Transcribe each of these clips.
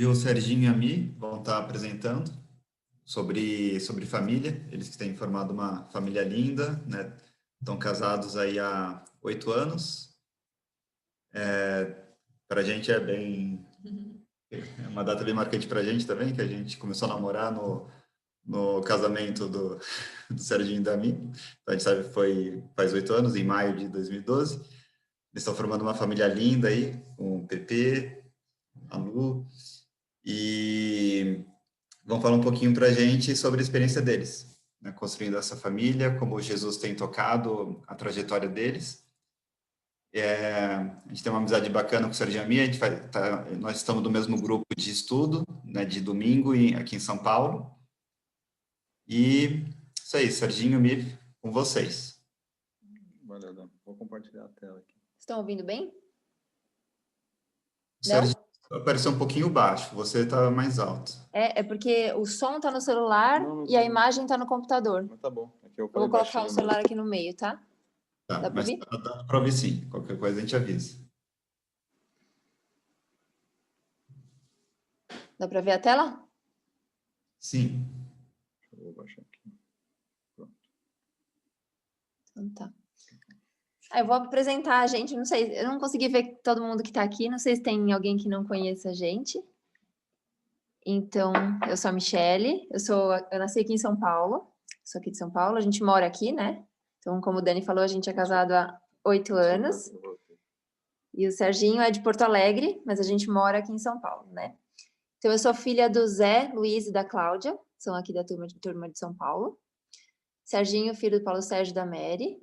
E o Serginho e a Mi vão estar apresentando sobre família. Eles que têm formado uma família linda, né? Estão casados aí há 8 anos. Para a gente é uma data bem marcante para a gente também, que a gente começou a namorar no casamento do Serginho e da Mi. Então, a gente sabe que faz 8 anos, em maio de 2012. Eles estão formando uma família linda aí, com o Pepe, a Lu, e vão falar um pouquinho para a gente sobre a experiência deles, né, construindo essa família, como Jesus tem tocado a trajetória deles. A gente tem uma amizade bacana com o Serginho e a Mi, nós estamos do mesmo grupo de estudo, né, de domingo aqui em São Paulo. E isso aí, Serginho e Mi, com vocês. Valeu, Dan. Vou compartilhar a tela aqui. Estão ouvindo bem? O Serginho apareceu um pouquinho baixo, você está mais alto. É porque o som está no celular e a imagem está no computador. Mas tá bom. Aqui eu vou colocar o celular aqui no meio, tá? Tá, dá para ouvir? Dá para ouvir sim. Qualquer coisa a gente avisa. Dá para ver a tela? Sim. Eu vou baixar aqui. Pronto. Então tá. Eu vou apresentar a gente, não sei, eu não consegui ver todo mundo que está aqui, não sei se tem alguém que não conheça a gente. Então, eu sou a Michele, eu nasci aqui em São Paulo, sou aqui de São Paulo, a gente mora aqui, né? Então, como o Dani falou, a gente é casado há 8 anos. E o Serginho é de Porto Alegre, mas a gente mora aqui em São Paulo, né? Então, eu sou filha do Zé, Luiz e da Cláudia, são aqui da turma de São Paulo. Serginho, filho do Paulo Sérgio e da Mary.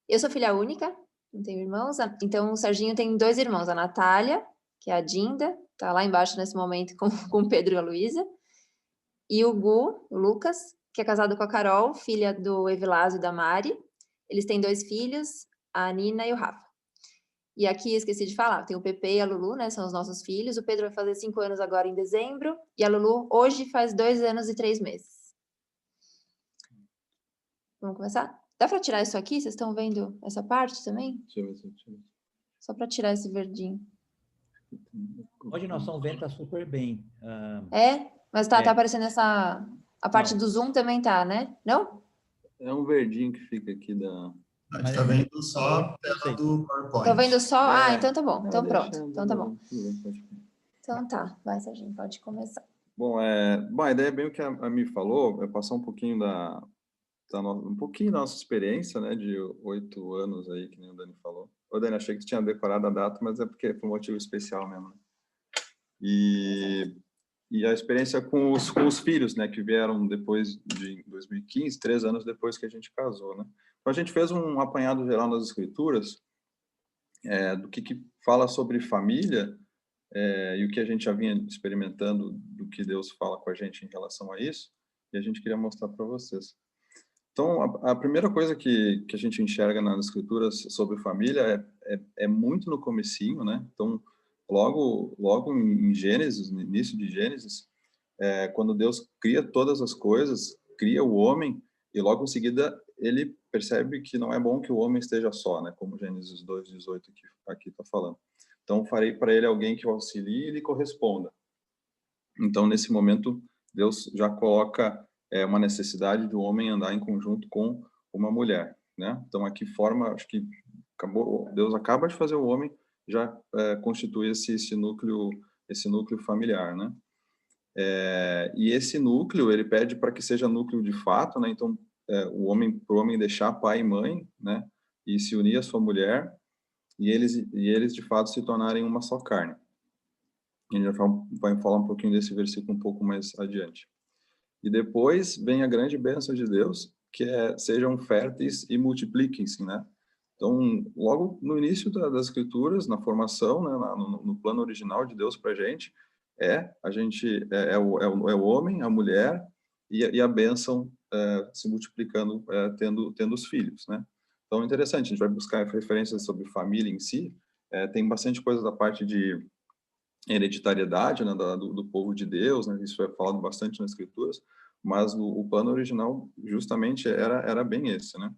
Eu sou filha única, não tenho irmãos. Então, o Serginho tem 2 irmãos, a Natália, que é a Dinda, tá lá embaixo nesse momento com o Pedro e a Luísa. E o Gu, o Lucas, que é casado com a Carol, filha do Evilásio e da Mari. Eles têm 2 filhos, a Nina e o Rafa. E aqui, esqueci de falar, tem o Pepe e a Lulu, né? São os nossos filhos. O Pedro vai fazer 5 anos agora em dezembro. E a Lulu hoje faz 2 anos e 3 meses. Vamos começar? Dá para tirar isso aqui? Vocês estão vendo essa parte também? Deixa eu ver. Só para tirar esse verdinho. Hoje nós estamos vendo, tá super bem. Mas tá aparecendo essa... A parte do Zoom também tá, né? Não? É um verdinho que fica aqui da... A gente está vendo só a tela do PowerPoint. Tô vendo só? Então tá bom. Então pronto. Então tá bom. Bem, então tá. Vai, Serginho, pode começar. Bom, a ideia é bem o que a Mi falou, é passar um pouquinho um pouquinho da nossa experiência, né, de 8 anos aí, que nem o Dani falou. Ô, Dani, achei que tu tinha decorado a data, mas é porque foi um motivo especial mesmo. E a experiência com os filhos, né, que vieram depois de 2015, 3 anos depois que a gente casou, né. Então, a gente fez um apanhado geral nas escrituras, do que fala sobre família, e o que a gente já vinha experimentando, do que Deus fala com a gente em relação a isso, e a gente queria mostrar para vocês. Então, a primeira coisa que a gente enxerga nas escrituras sobre família é muito no comecinho, né? Então, logo em Gênesis, no início de Gênesis, quando Deus cria todas as coisas, cria o homem, e logo em seguida ele percebe que não é bom que o homem esteja só, né? Como Gênesis 2:18 aqui está falando. Então, farei para ele alguém que o auxilie e lhe corresponda. Então, nesse momento, Deus já coloca uma necessidade do homem andar em conjunto com uma mulher, né? Então, aqui forma, acho que Deus acaba de fazer o homem, já constitui esse núcleo familiar, né? E esse núcleo, ele pede para que seja núcleo de fato, né? Então, o homem deixar pai e mãe, né? E se unir à sua mulher, e eles de fato se tornarem uma só carne. A gente vai falar um pouquinho desse versículo um pouco mais adiante. E depois vem a grande bênção de Deus, que sejam férteis e multipliquem-se, né? Então, logo no início das escrituras, na formação, né, no plano original de Deus para a gente, o homem, a mulher e a bênção se multiplicando, tendo os filhos, né? Então, é interessante, a gente vai buscar referências sobre família em si, tem bastante coisa da parte de hereditariedade, né, do povo de Deus, né, isso é falado bastante nas escrituras, mas o plano original justamente era bem esse, né?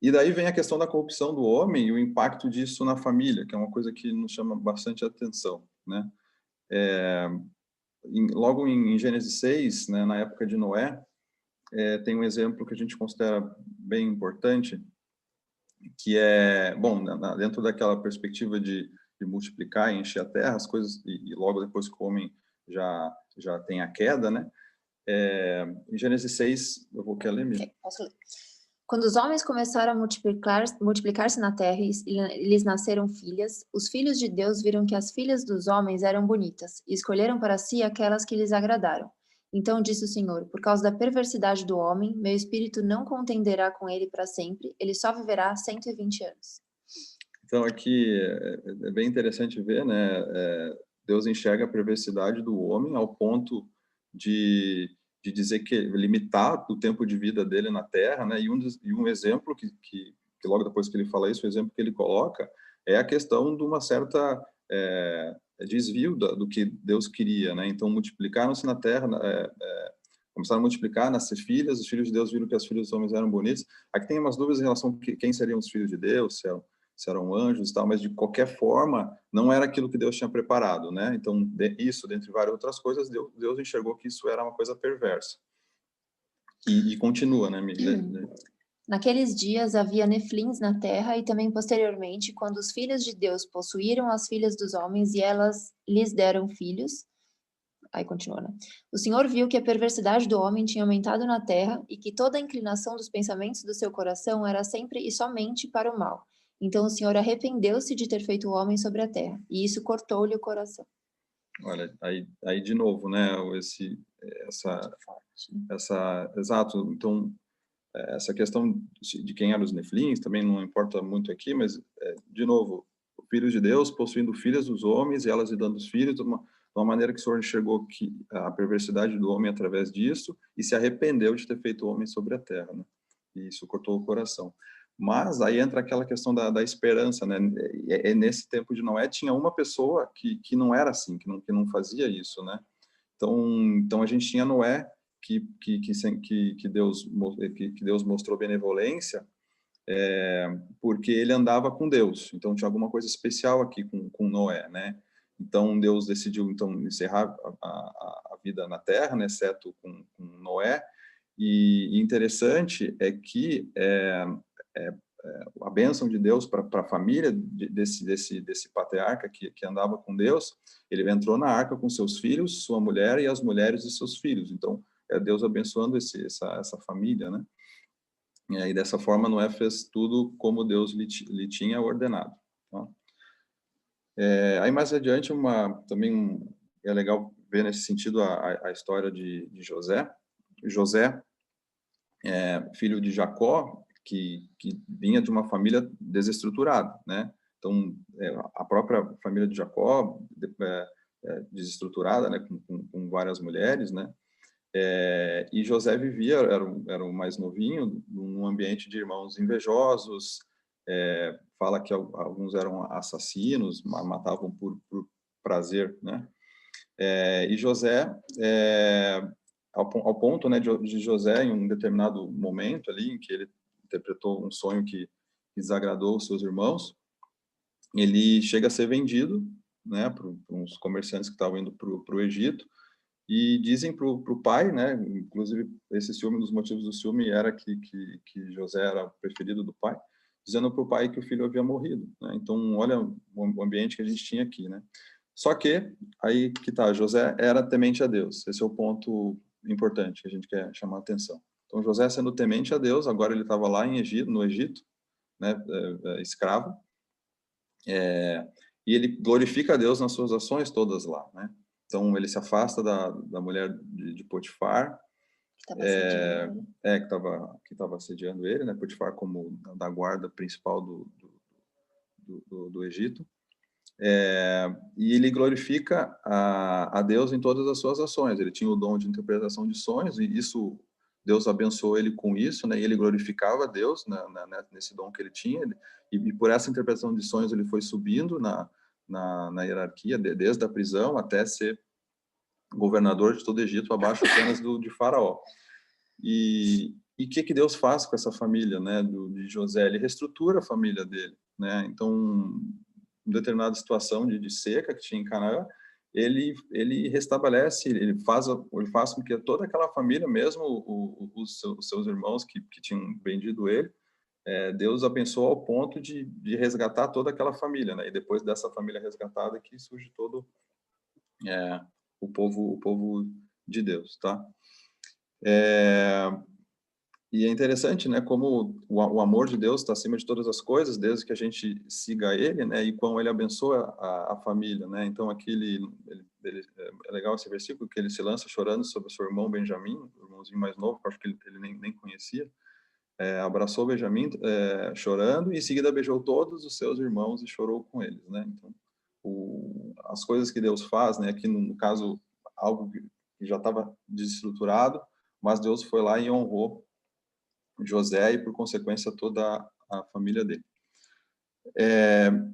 E daí vem a questão da corrupção do homem e o impacto disso na família, que é uma coisa que nos chama bastante atenção, né? Logo em Gênesis 6, né, na época de Noé, tem um exemplo que a gente considera bem importante, que é, bom, dentro daquela perspectiva de multiplicar e encher a terra, as coisas, e logo depois que o homem já tem a queda, né? Em Gênesis 6, eu vou querer ler mesmo. Okay, posso ler. Quando os homens começaram a multiplicar-se na terra e lhes nasceram filhas, os filhos de Deus viram que as filhas dos homens eram bonitas e escolheram para si aquelas que lhes agradaram. Então disse o Senhor, por causa da perversidade do homem, meu espírito não contenderá com ele para sempre, ele só viverá 120 anos. Então aqui é bem interessante ver, né? Deus enxerga a perversidade do homem ao ponto de dizer que limitar o tempo de vida dele na Terra, né? E um exemplo que logo depois que ele fala isso, o exemplo que ele coloca é a questão de uma certa desvio do que Deus queria, né? Então multiplicaram-se na Terra, começaram a multiplicar, nascer filhas, os filhos de Deus viram que as filhas dos homens eram bonitos. Aqui tem umas dúvidas em relação a quem seriam os filhos de Deus, se eram anjos e tal, mas de qualquer forma não era aquilo que Deus tinha preparado, né? Então, dentre várias outras coisas, Deus enxergou que isso era uma coisa perversa. E continua, né? Naqueles dias havia neflins na terra e também posteriormente, quando os filhos de Deus possuíram as filhas dos homens e elas lhes deram filhos. Aí continua, né? O Senhor viu que a perversidade do homem tinha aumentado na terra e que toda a inclinação dos pensamentos do seu coração era sempre e somente para o mal. Então o Senhor arrependeu-se de ter feito o homem sobre a terra, e isso cortou-lhe o coração. Olha, aí de novo, né? Exato. Então, essa questão de quem eram os neflins também não importa muito aqui, mas, de novo, filhos de Deus possuindo filhas dos homens e elas lhe dando os filhos, de uma maneira que o Senhor enxergou que a perversidade do homem através disso e se arrependeu de ter feito o homem sobre a terra, né? E isso cortou o coração. Mas aí entra aquela questão da esperança, né? Nesse tempo de Noé tinha uma pessoa que não era assim, que não fazia isso, né? Então a gente tinha Noé que Deus mostrou benevolência, porque ele andava com Deus. Então tinha alguma coisa especial aqui com Noé, né? Então Deus decidiu encerrar a vida na Terra, né? Exceto com Noé. E interessante é que a bênção de Deus para a família desse patriarca que andava com Deus, ele entrou na arca com seus filhos, sua mulher e as mulheres de seus filhos. Então, é Deus abençoando essa família, né? E aí, dessa forma, Noé fez tudo como Deus lhe tinha ordenado. Tá? Aí, mais adiante, também é legal ver nesse sentido a história de José. José, filho de Jacó, que vinha de uma família desestruturada, né? Então, a própria família de Jacó, desestruturada, né? Com várias mulheres, né? E José vivia, era o mais novinho, num ambiente de irmãos invejosos, fala que alguns eram assassinos, matavam por prazer, né? E José, ao ponto, né, de José, em um determinado momento ali, em que ele interpretou um sonho que desagradou os seus irmãos, ele chega a ser vendido, né, para uns comerciantes que estavam indo para o Egito, e dizem para o pai, né, inclusive esse ciúme, um dos motivos do ciúme era que José era o preferido do pai, dizendo para o pai que o filho havia morrido, né? Então, olha o ambiente que a gente tinha aqui, né? Só que, aí que tá, José era temente a Deus. Esse é o ponto importante que a gente quer chamar a atenção. Então, José sendo temente a Deus, agora ele estava lá no Egito, né, escravo, e ele glorifica a Deus nas suas ações todas lá, né? Então, ele se afasta da mulher de Potifar, que estava assediando ele, né? Potifar como da guarda principal do Egito. E ele glorifica a Deus em todas as suas ações. Ele tinha o dom de interpretação de sonhos, e isso, Deus abençoou ele com isso, né? E ele glorificava a Deus nesse dom que ele tinha, e por essa interpretação de sonhos ele foi subindo na hierarquia, desde a prisão até ser governador de todo o Egito, abaixo apenas de Faraó. E o que Deus faz com essa família, né, de José? Ele reestrutura a família dele, né? Então, em determinada situação de seca que tinha em Canaã, ele restabelece, ele faz com que toda aquela família, mesmo os seus irmãos que tinham vendido ele, Deus abençoa ao ponto de resgatar toda aquela família, né? E depois dessa família resgatada que surge todo o povo de Deus, tá? E é interessante, né, como o amor de Deus está acima de todas as coisas, desde que a gente siga Ele, né, e como Ele abençoa a família, né. Então aqui é legal esse versículo que ele se lança chorando sobre o seu irmão Benjamim, o irmãozinho mais novo, que eu acho que ele nem conhecia. Abraçou Benjamim chorando e em seguida beijou todos os seus irmãos e chorou com eles, né. Então as coisas que Deus faz, né, aqui no caso algo que já estava desestruturado, mas Deus foi lá e honrou José e, por consequência, toda a família dele.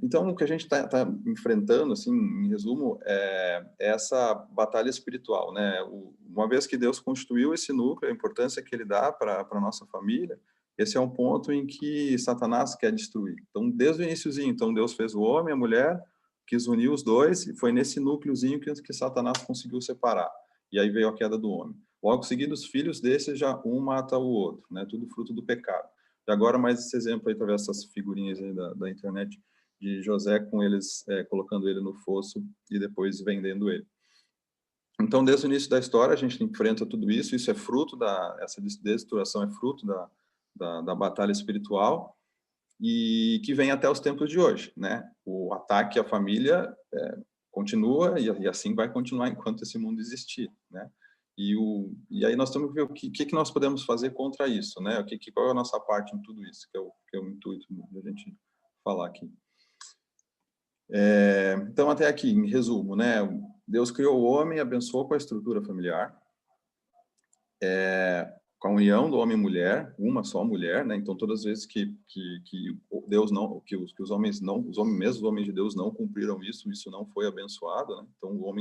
Então, o que a gente está enfrentando, assim, em resumo, é essa batalha espiritual, né? Uma vez que Deus constituiu esse núcleo, a importância que ele dá para a nossa família, esse é um ponto em que Satanás quer destruir. Então, desde o iniciozinho, então, Deus fez o homem e a mulher, quis unir os dois, e foi nesse núcleozinho que Satanás conseguiu separar. E aí veio a queda do homem. Logo seguido, os filhos desses já um mata o outro, né? Tudo fruto do pecado. E agora mais esse exemplo aí, através dessas figurinhas aí da internet, de José com eles, colocando ele no fosso e depois vendendo ele. Então, desde o início da história, a gente enfrenta tudo isso, isso é fruto essa destruição é fruto da batalha espiritual, e que vem até os tempos de hoje, né? O ataque à família continua e assim vai continuar enquanto esse mundo existir, né? E aí nós temos que ver o que nós podemos fazer contra isso, né? Qual é a nossa parte em tudo isso, que é o intuito da gente falar aqui. Então, até aqui, em resumo, né? Deus criou o homem e abençoou com a estrutura familiar, com a união do homem e mulher, uma só mulher, né? Então, todas as vezes que Deus não, que os homens não, os homens de Deus não cumpriram isso não foi abençoado, né? Então,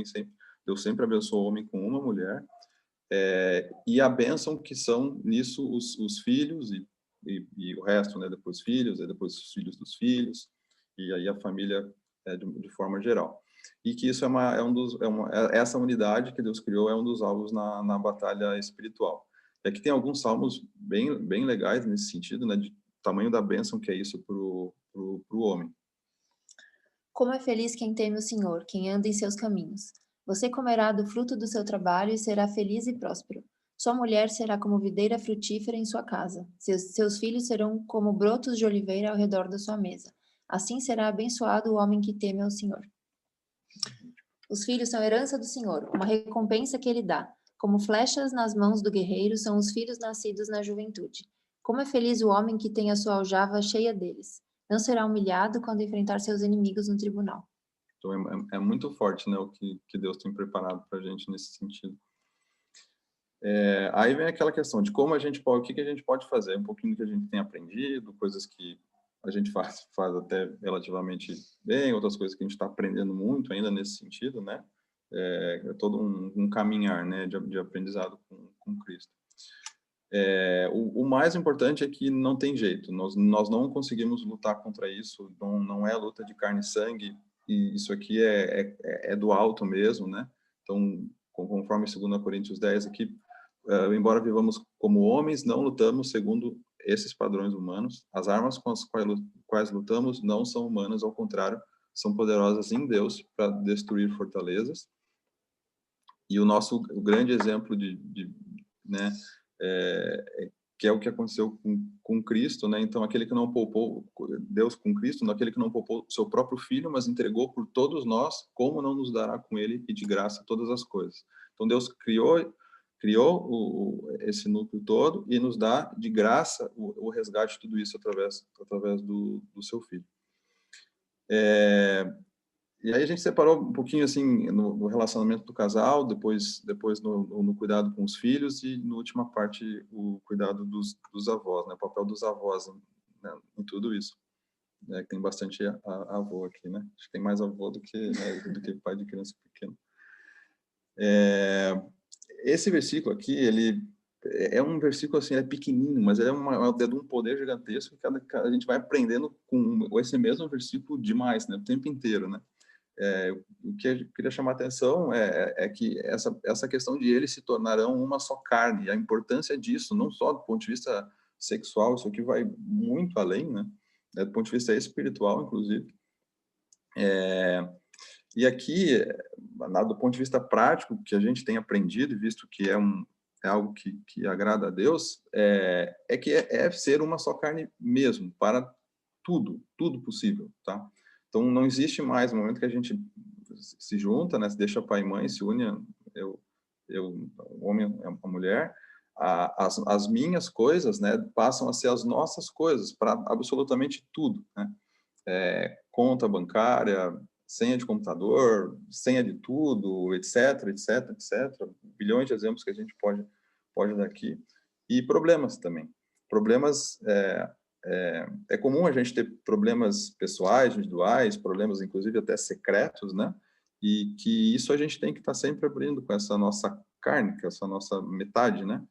Deus sempre abençoou o homem com uma mulher. E a bênção que são nisso os filhos e o resto, né? Depois filhos, e depois os filhos dos filhos, e aí a família de forma geral. E que isso essa unidade que Deus criou é um dos alvos na batalha espiritual. Aqui tem alguns salmos bem legais nesse sentido, né? De tamanho da bênção que é isso pro homem. Como é feliz quem teme o Senhor, quem anda em seus caminhos. Você comerá do fruto do seu trabalho e será feliz e próspero. Sua mulher será como videira frutífera em sua casa. Seus filhos serão como brotos de oliveira ao redor da sua mesa. Assim será abençoado o homem que teme ao Senhor. Os filhos são herança do Senhor, uma recompensa que ele dá. Como flechas nas mãos do guerreiro são os filhos nascidos na juventude. Como é feliz o homem que tem a sua aljava cheia deles. Não será humilhado quando enfrentar seus inimigos no tribunal. Então, é muito forte, né, o que Deus tem preparado para a gente nesse sentido. Aí vem aquela questão de como o que a gente pode fazer, um pouquinho do que a gente tem aprendido, coisas que a gente faz até relativamente bem, outras coisas que a gente está aprendendo muito ainda nesse sentido, né? É todo um caminhar, né, de aprendizado com Cristo. O mais importante é que não tem jeito, nós não conseguimos lutar contra isso, não é luta de carne e sangue, e isso aqui é do alto mesmo, né? Então, conforme 2 Coríntios 10 aqui, embora vivamos como homens, não lutamos segundo esses padrões humanos. As armas com as quais lutamos não são humanas, ao contrário, são poderosas em Deus para destruir fortalezas. E o grande exemplo né, que é o que aconteceu com Cristo, né? Então, aquele que não poupou Deus com Cristo, aquele que não poupou seu próprio filho, mas entregou por todos nós, como não nos dará com ele e de graça todas as coisas? Então, Deus criou esse núcleo todo e nos dá de graça o resgate de tudo isso através do seu filho. E aí a gente separou um pouquinho assim no relacionamento do casal, depois no cuidado com os filhos e na última parte o cuidado dos avós, né? O papel dos avós, né, em tudo isso. Tem bastante avô aqui, né? Acho que tem mais avô do que pai de criança pequena. Esse versículo aqui, ele é um versículo assim, é pequenininho, mas ele é de um poder gigantesco que a gente vai aprendendo com esse mesmo versículo demais, né? O tempo inteiro, né? o que eu queria chamar a atenção é que essa questão de eles se tornarão uma só carne, a importância disso, não só do ponto de vista sexual, isso aqui vai muito além, né? Do ponto de vista espiritual, inclusive. E aqui, do ponto de vista prático, que a gente tem aprendido, visto que é algo que agrada a Deus, que é ser uma só carne mesmo, para tudo possível, tá? Então, não existe mais o momento que a gente se junta, né? Se deixa pai e mãe, se une, o homem e a mulher, as minhas coisas, né, passam a ser as nossas coisas para absolutamente tudo, né? Conta bancária, senha de computador, senha de tudo, etc, etc, etc. Bilhões de exemplos que a gente pode dar aqui. E problemas também. Problemas, é comum a gente ter problemas pessoais, individuais, problemas inclusive até secretos, né? E que isso a gente tem que estar sempre abrindo com essa nossa carne, com essa nossa metade, né?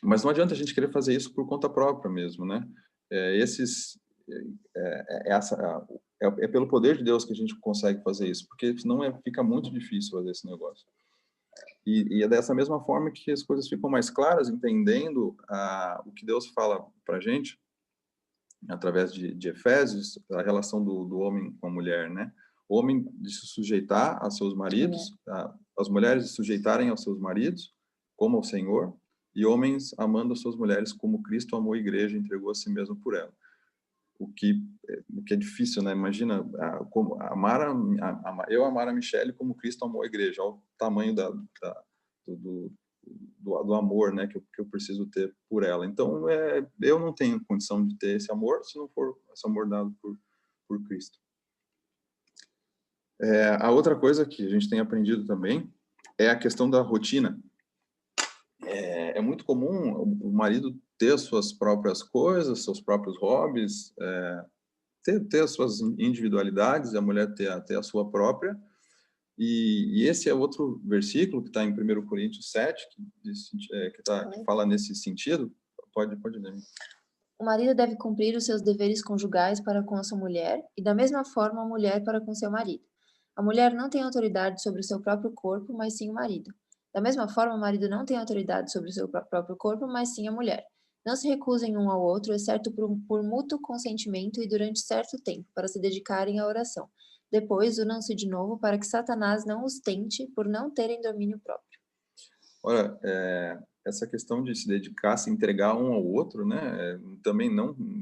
Mas não adianta a gente querer fazer isso por conta própria mesmo, né? É pelo poder de Deus que a gente consegue fazer isso, porque senão fica muito difícil fazer esse negócio. E é dessa mesma forma que as coisas ficam mais claras, entendendo o que Deus fala para a gente, através de Efésios, a relação do homem com a mulher, né? O homem de se sujeitar a seus maridos, as mulheres de se sujeitarem aos seus maridos, como ao Senhor, e homens amando as suas mulheres como Cristo amou a igreja e entregou a si mesmo por ela. O que é difícil, né? Imagina eu amar a Michelle como Cristo amou a igreja, ao tamanho do amor, né, que eu preciso ter por ela. Então, eu não tenho condição de ter esse amor se não for esse amor dado por Cristo. A outra coisa que a gente tem aprendido também é a questão da rotina. É muito comum o marido ter as suas próprias coisas, seus próprios hobbies, ter as suas individualidades, e a mulher ter a sua própria. E esse é outro versículo que está em 1 Coríntios 7, que fala nesse sentido. Pode ler. O marido deve cumprir os seus deveres conjugais para com a sua mulher, e da mesma forma a mulher para com seu marido. A mulher não tem autoridade sobre o seu próprio corpo, mas sim o marido. Da mesma forma, o marido não tem autoridade sobre o seu próprio corpo, mas sim a mulher. Não se recusem um ao outro, exceto por mútuo consentimento e durante certo tempo, para se dedicarem à oração. Depois, unam-se de novo para que Satanás não os tente por não terem domínio próprio. Olha, essa questão de se dedicar, se entregar um ao outro, né? Também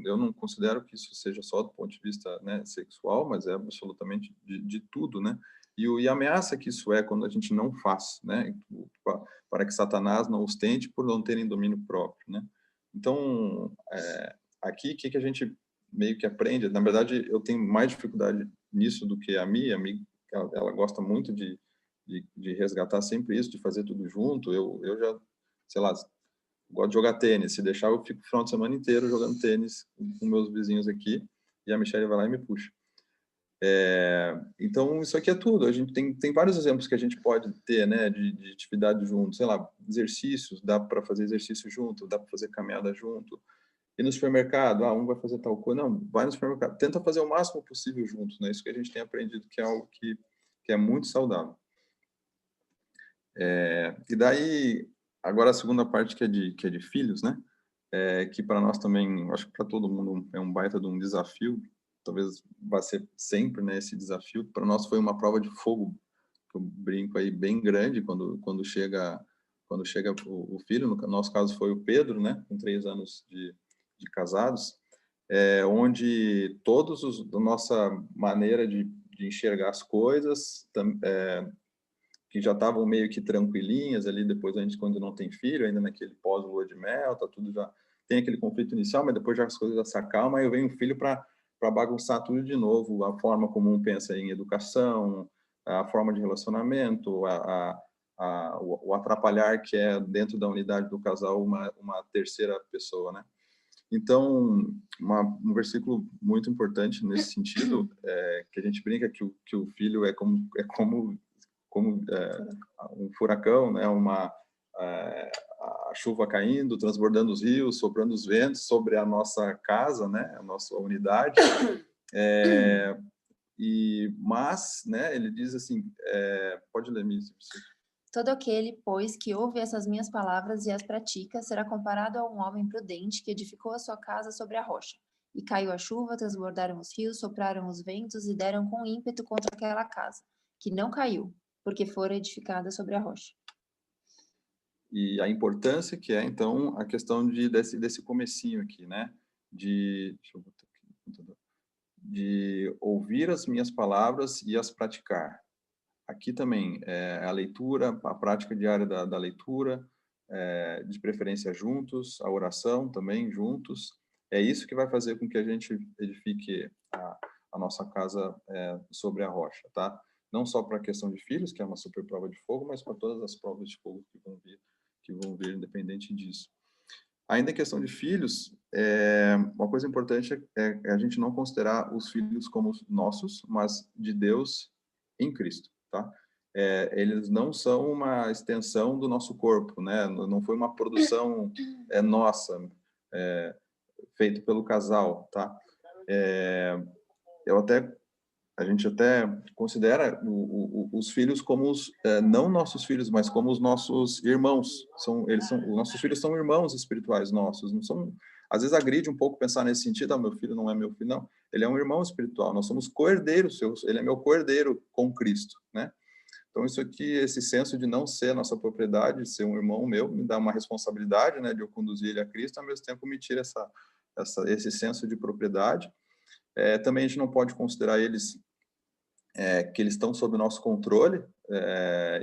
eu não considero que isso seja só do ponto de vista, né, sexual, mas é absolutamente de tudo, né? E a ameaça que isso é quando a gente não faz, né? Para que Satanás não os tente por não terem domínio próprio, né? Então, aqui, o que a gente meio que aprende? Na verdade, eu tenho mais dificuldade nisso do que a minha amiga, ela gosta muito de resgatar sempre isso, de fazer tudo junto. Eu já, sei lá, gosto de jogar tênis. Se deixar, eu fico o final de semana inteiro jogando tênis com meus vizinhos aqui, e a Michelle vai lá e me puxa. Então, isso aqui é tudo. A gente tem vários exemplos que a gente pode ter, né, de atividade junto. Sei lá, exercícios, dá para fazer exercício junto, dá para fazer caminhada junto. E no supermercado, um vai fazer tal coisa. Não, vai no supermercado. Tenta fazer o máximo possível juntos, né? Isso que a gente tem aprendido, que é algo que é muito saudável. E daí, agora a segunda parte que é de filhos, né? Que para nós também, acho que para todo mundo é um baita de um desafio, talvez vá ser sempre, né, esse desafio. Para nós foi uma prova de fogo, que eu brinco aí, bem grande, quando chega o filho. No nosso caso foi o Pedro, né, com 3 anos de casados, onde a nossa maneira de enxergar as coisas que já estavam meio que tranquilinhas ali, depois a gente, quando não tem filho, ainda naquele pós-lua de mel, tá tudo já, tem aquele conflito inicial, mas depois já as coisas já se acalmam, aí vem o filho para bagunçar tudo de novo, a forma como um pensa em educação, a forma de relacionamento, o atrapalhar que é dentro da unidade do casal uma terceira pessoa, né? Então, um versículo muito importante nesse sentido, que a gente brinca que o filho é como um furacão, né? A chuva caindo, transbordando os rios, soprando os ventos sobre a nossa casa, né? A nossa unidade. Mas, né, ele diz assim, pode ler, Mí, se você... Todo aquele, pois, que ouve essas minhas palavras e as pratica, será comparado a um homem prudente que edificou a sua casa sobre a rocha. E caiu a chuva, transbordaram os rios, sopraram os ventos e deram com ímpeto contra aquela casa, que não caiu, porque fora edificada sobre a rocha. E a importância que é, então, a questão desse comecinho aqui, né? Deixa eu botar aqui, de ouvir as minhas palavras e as praticar. Aqui também, a leitura, a prática diária da leitura, de preferência juntos, a oração também juntos. É isso que vai fazer com que a gente edifique a nossa casa sobre a rocha, tá? Não só para a questão de filhos, que é uma super prova de fogo, mas para todas as provas de fogo que vão vir independente disso. Ainda em questão de filhos, uma coisa importante é a gente não considerar os filhos como nossos, mas de Deus em Cristo, tá? Eles não são uma extensão do nosso corpo, né? Não foi uma produção nossa, feita pelo casal, tá? A gente até considera os filhos como não nossos filhos, mas como os nossos irmãos. Os nossos filhos são irmãos espirituais nossos. Não são, às vezes agride um pouco pensar nesse sentido, meu filho não é meu filho, não. Ele é um irmão espiritual. Nós somos co-herdeiros, ele é meu co-herdeiro com Cristo, né? Então isso aqui, esse senso de não ser nossa propriedade, ser um irmão meu, me dá uma responsabilidade, né, de eu conduzir ele a Cristo, ao mesmo tempo me tira esse senso de propriedade. Também a gente não pode considerar eles que eles estão sob o nosso controle.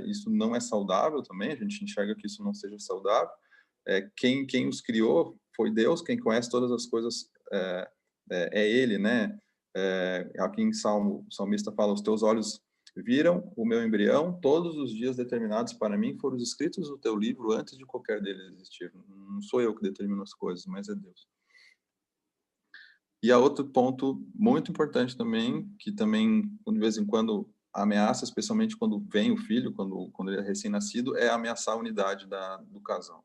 Isso não é saudável também, a gente enxerga que isso não seja saudável. Quem os criou foi Deus, quem conhece todas as coisas é Ele, né? Aqui em Salmo, o salmista fala, os teus olhos viram o meu embrião, todos os dias determinados para mim foram escritos no teu livro antes de qualquer deles existir. Não sou eu que determino as coisas, mas é Deus. E há outro ponto muito importante também, que também, de vez em quando, ameaça, especialmente quando vem o filho, quando ele é recém-nascido, é ameaçar a unidade do casal.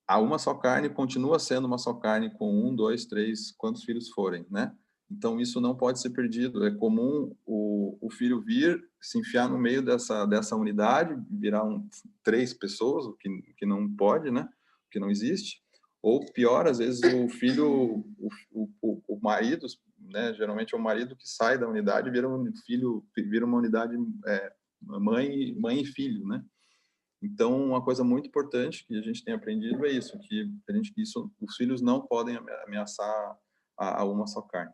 A uma só carne continua sendo uma só carne com 1, 2, 3, quantos filhos forem, né? Então, isso não pode ser perdido. É comum o filho vir, se enfiar no meio dessa unidade, virar 3 pessoas, o que não pode, né? O que não existe. Ou pior, às vezes o filho, o marido, né? Geralmente é o marido que sai da unidade, vira uma unidade mãe e filho, né? Então, uma coisa muito importante que a gente tem aprendido é isso, que os filhos não podem ameaçar a uma só carne.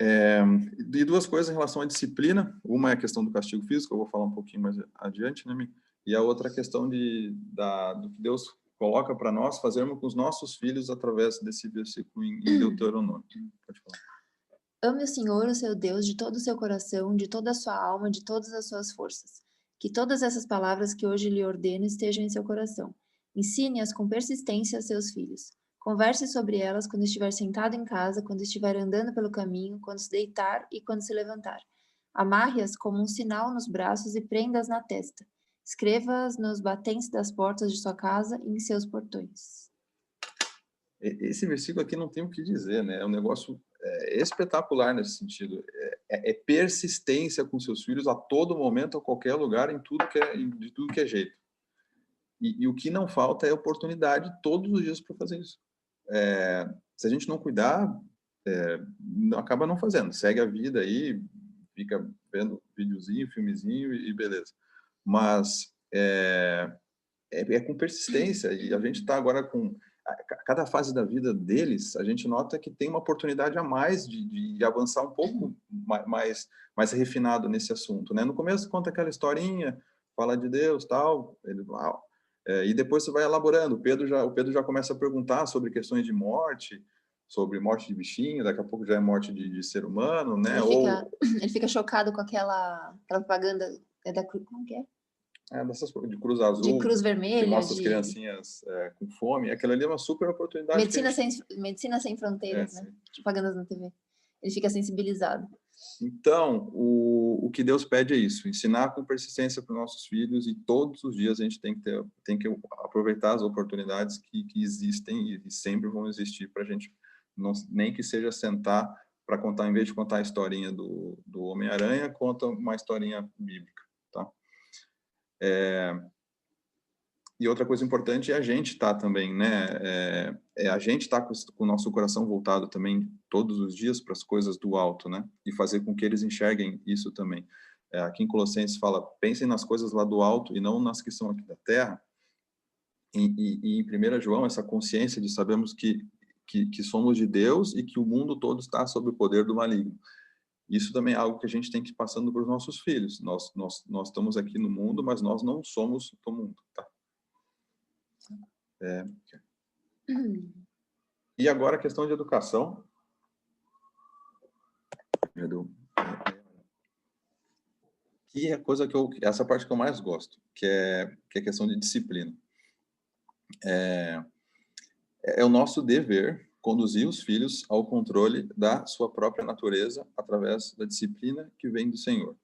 E 2 coisas em relação à disciplina. Uma é a questão do castigo físico, eu vou falar um pouquinho mais adiante, né, e a outra questão do que Deus coloca para nós fazermos com os nossos filhos através desse versículo em Deuteronômio. Pode falar. Ame o Senhor, o seu Deus, de todo o seu coração, de toda a sua alma, de todas as suas forças. Que todas essas palavras que hoje lhe ordeno estejam em seu coração. Ensine-as com persistência aos seus filhos. Converse sobre elas quando estiver sentado em casa, quando estiver andando pelo caminho, quando se deitar e quando se levantar. Amarre-as como um sinal nos braços e prenda-as na testa. Escreva-as nos batentes das portas de sua casa e em seus portões. Esse versículo aqui não tem o que dizer, né? É um negócio espetacular nesse sentido. É persistência com seus filhos a todo momento, a qualquer lugar, de tudo que é jeito. E o que não falta é oportunidade todos os dias para fazer isso. Se a gente não cuidar, acaba não fazendo. Segue a vida aí, fica vendo videozinho, filmezinho e beleza. Mas com persistência. E a gente está agora com... Cada fase da vida deles, a gente nota que tem uma oportunidade a mais de avançar um pouco mais refinado nesse assunto, né? No começo conta aquela historinha, fala de Deus, tal, e depois você vai elaborando. O Pedro já começa a perguntar sobre questões de morte, sobre morte de bichinho, daqui a pouco já é morte de ser humano, né? Ele fica chocado com aquela propaganda como que é? Dessas de cruz azul, de cruz vermelha, que mostra as criancinhas com fome. Aquela ali é uma super oportunidade. Medicina sem fronteiras, né? Propagandas na TV. Ele fica sensibilizado. Então, o que Deus pede é isso: ensinar com persistência para os nossos filhos, e todos os dias a gente tem que aproveitar as oportunidades que existem e sempre vão existir para a gente, nem que seja sentar para contar, em vez de contar a historinha do Homem-Aranha, conta uma historinha bíblica, tá? E outra coisa importante é a gente estar também, né? A gente estar com o nosso coração voltado também todos os dias para as coisas do alto, né? E fazer com que eles enxerguem isso também. Aqui em Colossenses fala, pensem nas coisas lá do alto e não nas que são aqui da terra. E em 1 João, essa consciência de sabermos que somos de Deus e que o mundo todo está sob o poder do maligno. Isso também é algo que a gente tem que ir passando para os nossos filhos. Nós estamos aqui no mundo, mas nós não somos do mundo, tá? E agora a questão de educação. Que é a coisa essa parte que eu mais gosto, que é a questão de disciplina. É o nosso dever conduzir os filhos ao controle da sua própria natureza através da disciplina que vem do Senhor.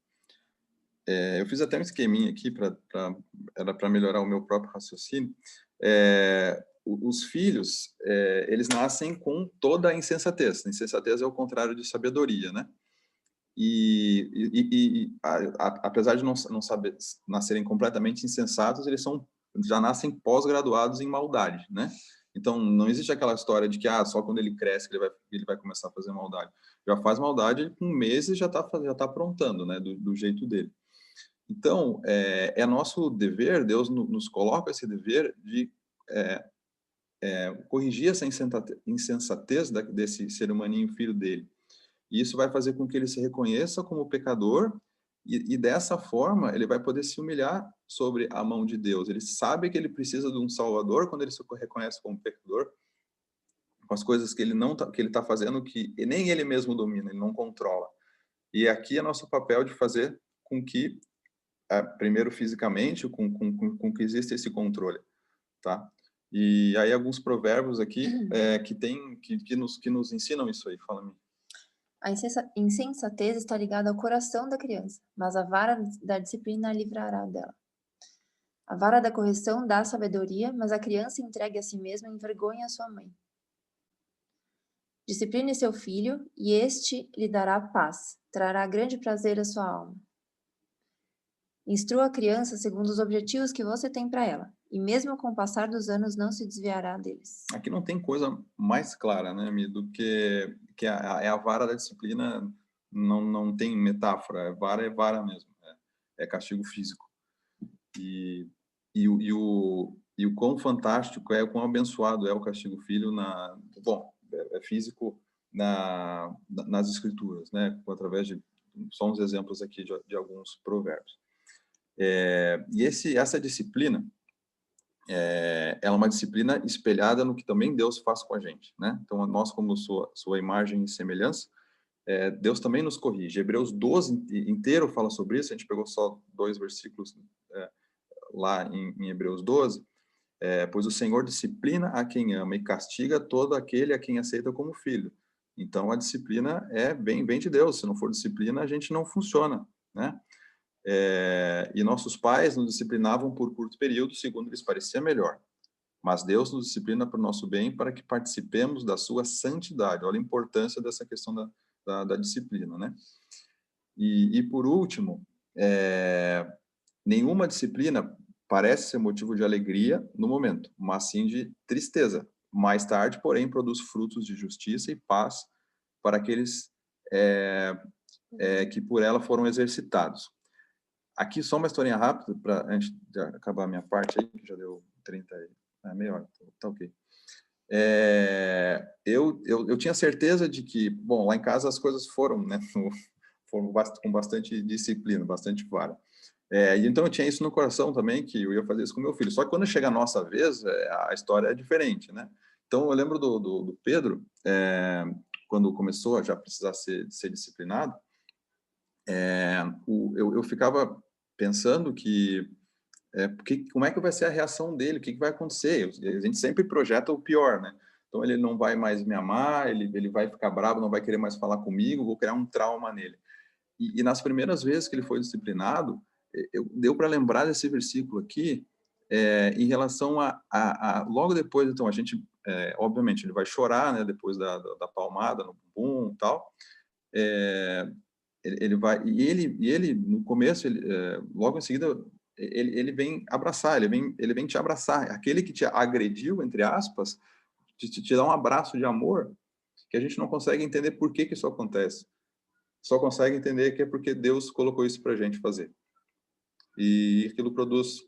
Eu fiz até um esqueminha aqui era para melhorar o meu próprio raciocínio. Os filhos, eles nascem com toda a insensatez. A insensatez é o contrário de sabedoria, né? Apesar de não nascerem completamente insensatos, eles já nascem pós-graduados em maldade, né? Então, não existe aquela história de que só quando ele cresce que ele vai começar a fazer maldade. Já faz maldade, com meses já tá aprontando, né? Do jeito dele. Então, é nosso dever, Deus nos coloca esse dever de corrigir essa insensatez desse ser humaninho, filho dele. E isso vai fazer com que ele se reconheça como pecador e dessa forma ele vai poder se humilhar sobre a mão de Deus. Ele sabe que ele precisa de um Salvador quando ele se reconhece como pecador, com as coisas que ele está fazendo que nem ele mesmo domina, ele não controla. E aqui é nosso papel de fazer com que, primeiro fisicamente, com que exista esse controle, tá? E aí alguns provérbios aqui que nos ensinam isso aí. Fala-me. A insensatez está ligada ao coração da criança, mas a vara da disciplina a livrará dela. A vara da correção dá sabedoria, mas a criança entregue a si mesma envergonha a sua mãe. Discipline seu filho, e este lhe dará paz, trará grande prazer à sua alma. Instrua a criança segundo os objetivos que você tem para ela, e mesmo com o passar dos anos não se desviará deles. Aqui não tem coisa mais clara, né, Mi, do que a vara da disciplina. Não tem metáfora, é vara mesmo, é castigo físico. E o quão fantástico o quão abençoado é o castigo filho é físico nas escrituras, né, através de só uns exemplos aqui de alguns provérbios. E essa disciplina ela é uma disciplina espelhada no que também Deus faz com a gente, né? Então, nós, como sua imagem e semelhança, Deus também nos corrige. Hebreus 12 inteiro fala sobre isso, a gente pegou só 2 versículos lá em Hebreus 12, pois o Senhor disciplina a quem ama e castiga todo aquele a quem aceita como filho. Então, a disciplina vem de Deus. Se não for disciplina, a gente não funciona, né? E nossos pais nos disciplinavam por curto período, segundo lhes parecia melhor. Mas Deus nos disciplina para o nosso bem, para que participemos da sua santidade. Olha a importância dessa questão da disciplina, né? E por último, nenhuma disciplina parece ser motivo de alegria no momento, mas sim de tristeza. Mais tarde, porém, produz frutos de justiça e paz para aqueles que por ela foram exercitados. Aqui só uma historinha rápida, antes de acabar a minha parte aí, que já deu 30 aí, meia hora, tá ok. Eu tinha certeza de que, bom, lá em casa as coisas foram, né, foram com bastante disciplina, bastante vara. E então eu tinha isso no coração também, que eu ia fazer isso com meu filho. Só que quando chega a nossa vez, a história é diferente, né? Então eu lembro do Pedro, quando começou a já precisar ser disciplinado, eu ficava pensando como é que vai ser a reação dele, o que vai acontecer. A gente sempre projeta o pior, né? Então ele não vai mais me amar, ele vai ficar bravo, não vai querer mais falar comigo, vou criar um trauma nele. E nas primeiras vezes que ele foi disciplinado, deu para lembrar desse versículo aqui, em relação logo depois, então, a gente, obviamente, ele vai chorar, né, depois da palmada no bumbum e tal, ele vai, e ele no começo, logo em seguida, ele vem abraçar, ele vem te abraçar, aquele que te agrediu, entre aspas, te dá um abraço de amor, que a gente não consegue entender por que isso acontece, só consegue entender que é porque Deus colocou isso pra gente fazer, e aquilo produz...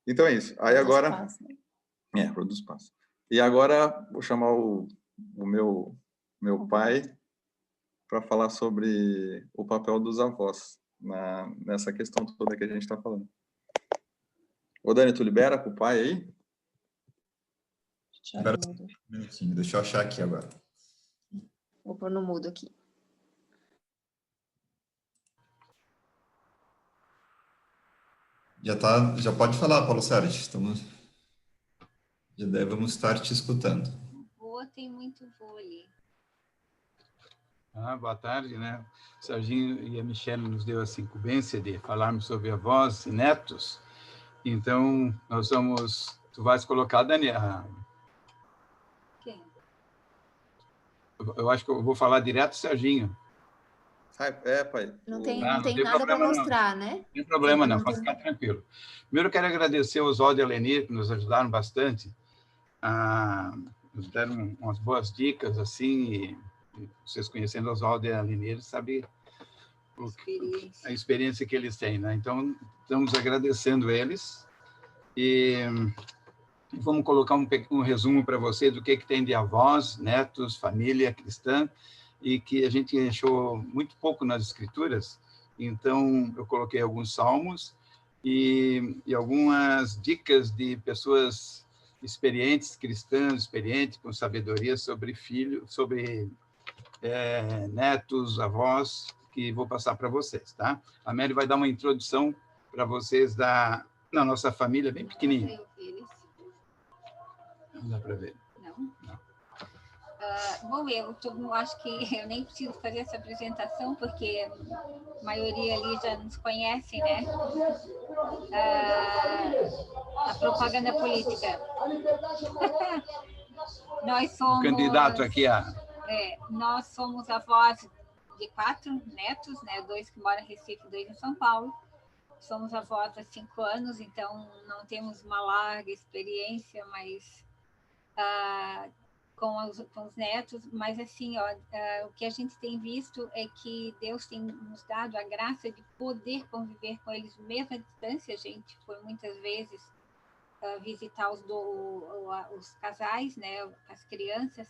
Então é isso. Aí agora... Paz, né? Produz paz. E agora vou chamar o meu pai para falar sobre o papel dos avós nessa questão toda que a gente está falando. Ô, Dani, tu libera para o pai aí? Espera um minutinho, deixa eu achar aqui agora. Vou pôr no mudo aqui. Já pode falar, Paulo Sérgio. Já devemos estar te escutando. Tem muito voo ali. Boa tarde, né? O Serginho e a Michelle nos deu essa incumbência de falarmos sobre avós e netos. Então, tu vais colocar, Dani, Quem? Eu acho que eu vou falar direto, Serginho. Pai. Não tem tem nada para problema, mostrar, né? Não tem problema, não. Não Pode tem... ficar tranquilo. Primeiro, eu quero agradecer aos Oswaldo e a Lenir, que nos ajudaram bastante. Nos deram umas boas dicas, assim, e vocês conhecendo os Oswaldo e a Lenir, sabem a experiência que eles têm, né? Então, estamos agradecendo eles e vamos colocar um resumo para você do que tem de avós, netos, família cristã, e que a gente achou muito pouco nas escrituras. Então, eu coloquei alguns salmos e algumas dicas de pessoas experientes, cristãs, experientes, com sabedoria sobre netos, avós, que vou passar para vocês, tá? A Mary vai dar uma introdução para vocês na nossa família, bem pequenininha. Não dá para ver. Não? Bom, eu acho que eu nem preciso fazer essa apresentação, porque a maioria ali já nos conhece, né? A propaganda política. Nós somos... O candidato aqui nós somos avós de 4 netos, né? 2 que moram em Recife e 2 em São Paulo. Somos avós há 5 anos, então não temos uma larga experiência, mas com os netos. Mas assim, o que a gente tem visto é que Deus tem nos dado a graça de poder conviver com eles mesmo à distância. A gente foi muitas vezes visitar os casais, né? As crianças.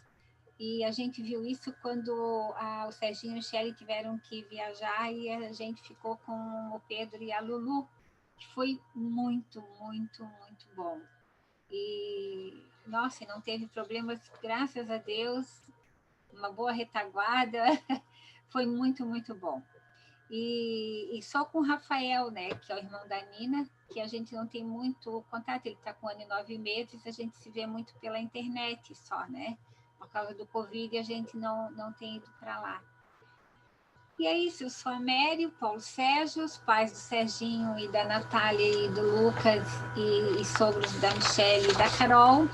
E a gente viu isso quando o Serginho e a Michelle tiveram que viajar e a gente ficou com o Pedro e a Lulu, que foi muito, muito, muito bom. E, nossa, não teve problemas, graças a Deus, uma boa retaguarda, foi muito, muito bom. E só com o Rafael, né, que é o irmão da Nina, que a gente não tem muito contato, ele está com 1 ano e 9 meses, a gente se vê muito pela internet só, né? Por causa do Covid, a gente não tem ido para lá. E é isso, eu sou a Mary, o Paulo Sérgio, os pais do Serginho e da Natália e do Lucas, e sogros da Michelle e da Carol.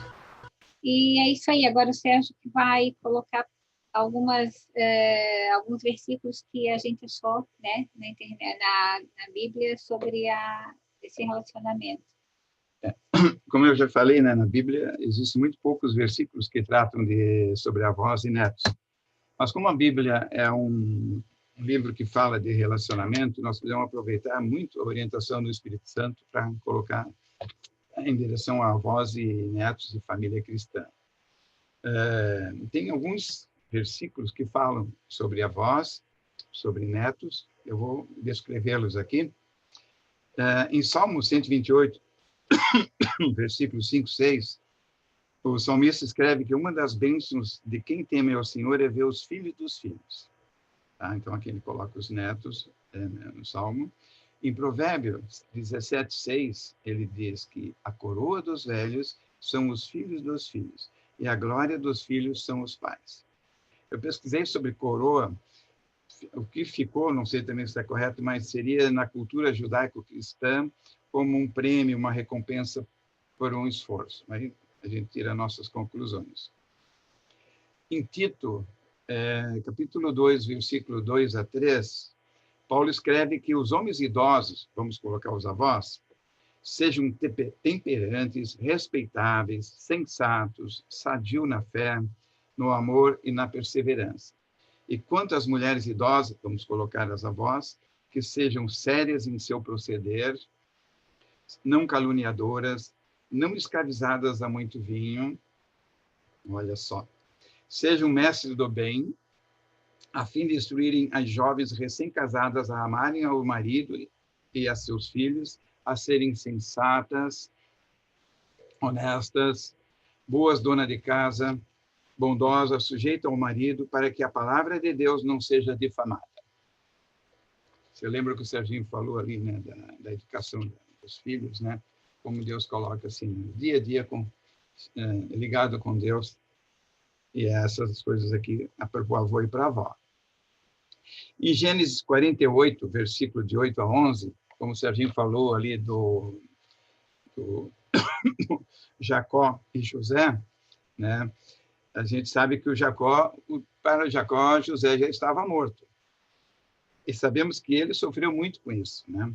E é isso aí, agora o Sérgio que vai colocar alguns versículos que a gente achou, né, na internet, na Bíblia, sobre esse relacionamento. Como eu já falei, né, na Bíblia existem muito poucos versículos que tratam sobre avós e netos. Mas como a Bíblia é um livro que fala de relacionamento, nós podemos aproveitar muito a orientação do Espírito Santo para colocar em direção a avós e netos e família cristã. Tem alguns versículos que falam sobre avós, sobre netos. Eu vou descrevê-los aqui. Em Salmo 128, versículo 5, 6, o salmista escreve que uma das bênçãos de quem teme ao Senhor é ver os filhos dos filhos. Tá? Então, aqui ele coloca os netos no Salmo. Em Provérbios 17, 6, ele diz que a coroa dos velhos são os filhos dos filhos, e a glória dos filhos são os pais. Eu pesquisei sobre coroa, o que ficou, não sei também se está correto, mas seria na cultura judaico-cristã como um prêmio, uma recompensa por um esforço. Aí a gente tira nossas conclusões. Em Tito, capítulo 2, versículo 2 a 3, Paulo escreve que os homens idosos, vamos colocar os avós, sejam temperantes, respeitáveis, sensatos, sadios na fé, no amor e na perseverança. E quanto às mulheres idosas, vamos colocar as avós, que sejam sérias em seu proceder, não caluniadoras, não escravizadas a muito vinho, olha só, sejam mestres do bem, a fim de instruírem as jovens recém-casadas a amarem ao marido e a seus filhos, a serem sensatas, honestas, boas donas de casa, bondosas, sujeitas ao marido, para que a palavra de Deus não seja difamada. Você lembra que o Serginho falou ali, né, da educação dos filhos, né? Como Deus coloca assim, dia a dia ligado com Deus, e essas coisas aqui para o avô e para a avó. E Gênesis 48, versículo de 8 a 11, como o Serginho falou ali do Jacó e José, né? A gente sabe que para Jacó, José já estava morto. E sabemos que ele sofreu muito com isso, né?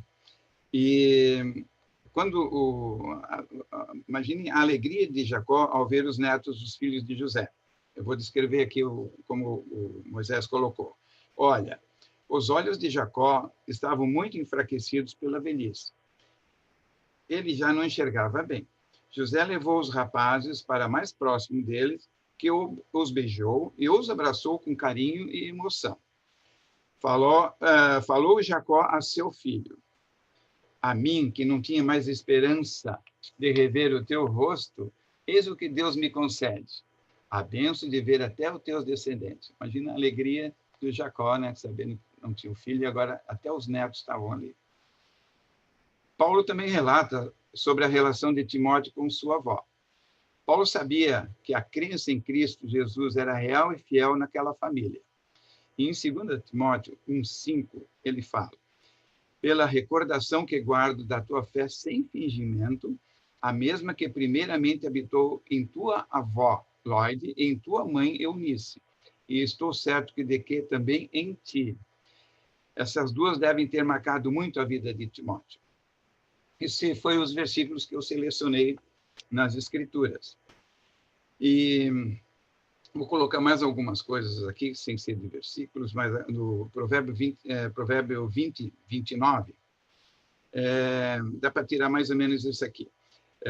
E quando imagine a alegria de Jacó ao ver os netos dos filhos de José. Eu vou descrever aqui como o Moisés colocou. Olha, os olhos de Jacó estavam muito enfraquecidos pela velhice. Ele já não enxergava bem. José levou os rapazes para mais próximo deles, que os beijou e os abraçou com carinho e emoção. Falou Jacó a seu filho: a mim, que não tinha mais esperança de rever o teu rosto, eis o que Deus me concede: a bênção de ver até os teus descendentes. Imagina a alegria do Jacó, né, sabendo que não tinha um filho, e agora até os netos estavam ali. Paulo também relata sobre a relação de Timóteo com sua avó. Paulo sabia que a crença em Cristo Jesus era real e fiel naquela família. E em 2 Timóteo 1,5, ele fala: pela recordação que guardo da tua fé sem fingimento, a mesma que primeiramente habitou em tua avó, Lloyd, e em tua mãe, Eunice, e estou certo que de que também em ti. Essas duas devem ter marcado muito a vida de Timóteo. Esses foram os versículos que eu selecionei nas Escrituras. E vou colocar mais algumas coisas aqui, sem ser de versículos, mas no Provérbio 20, 29, dá para tirar mais ou menos isso aqui.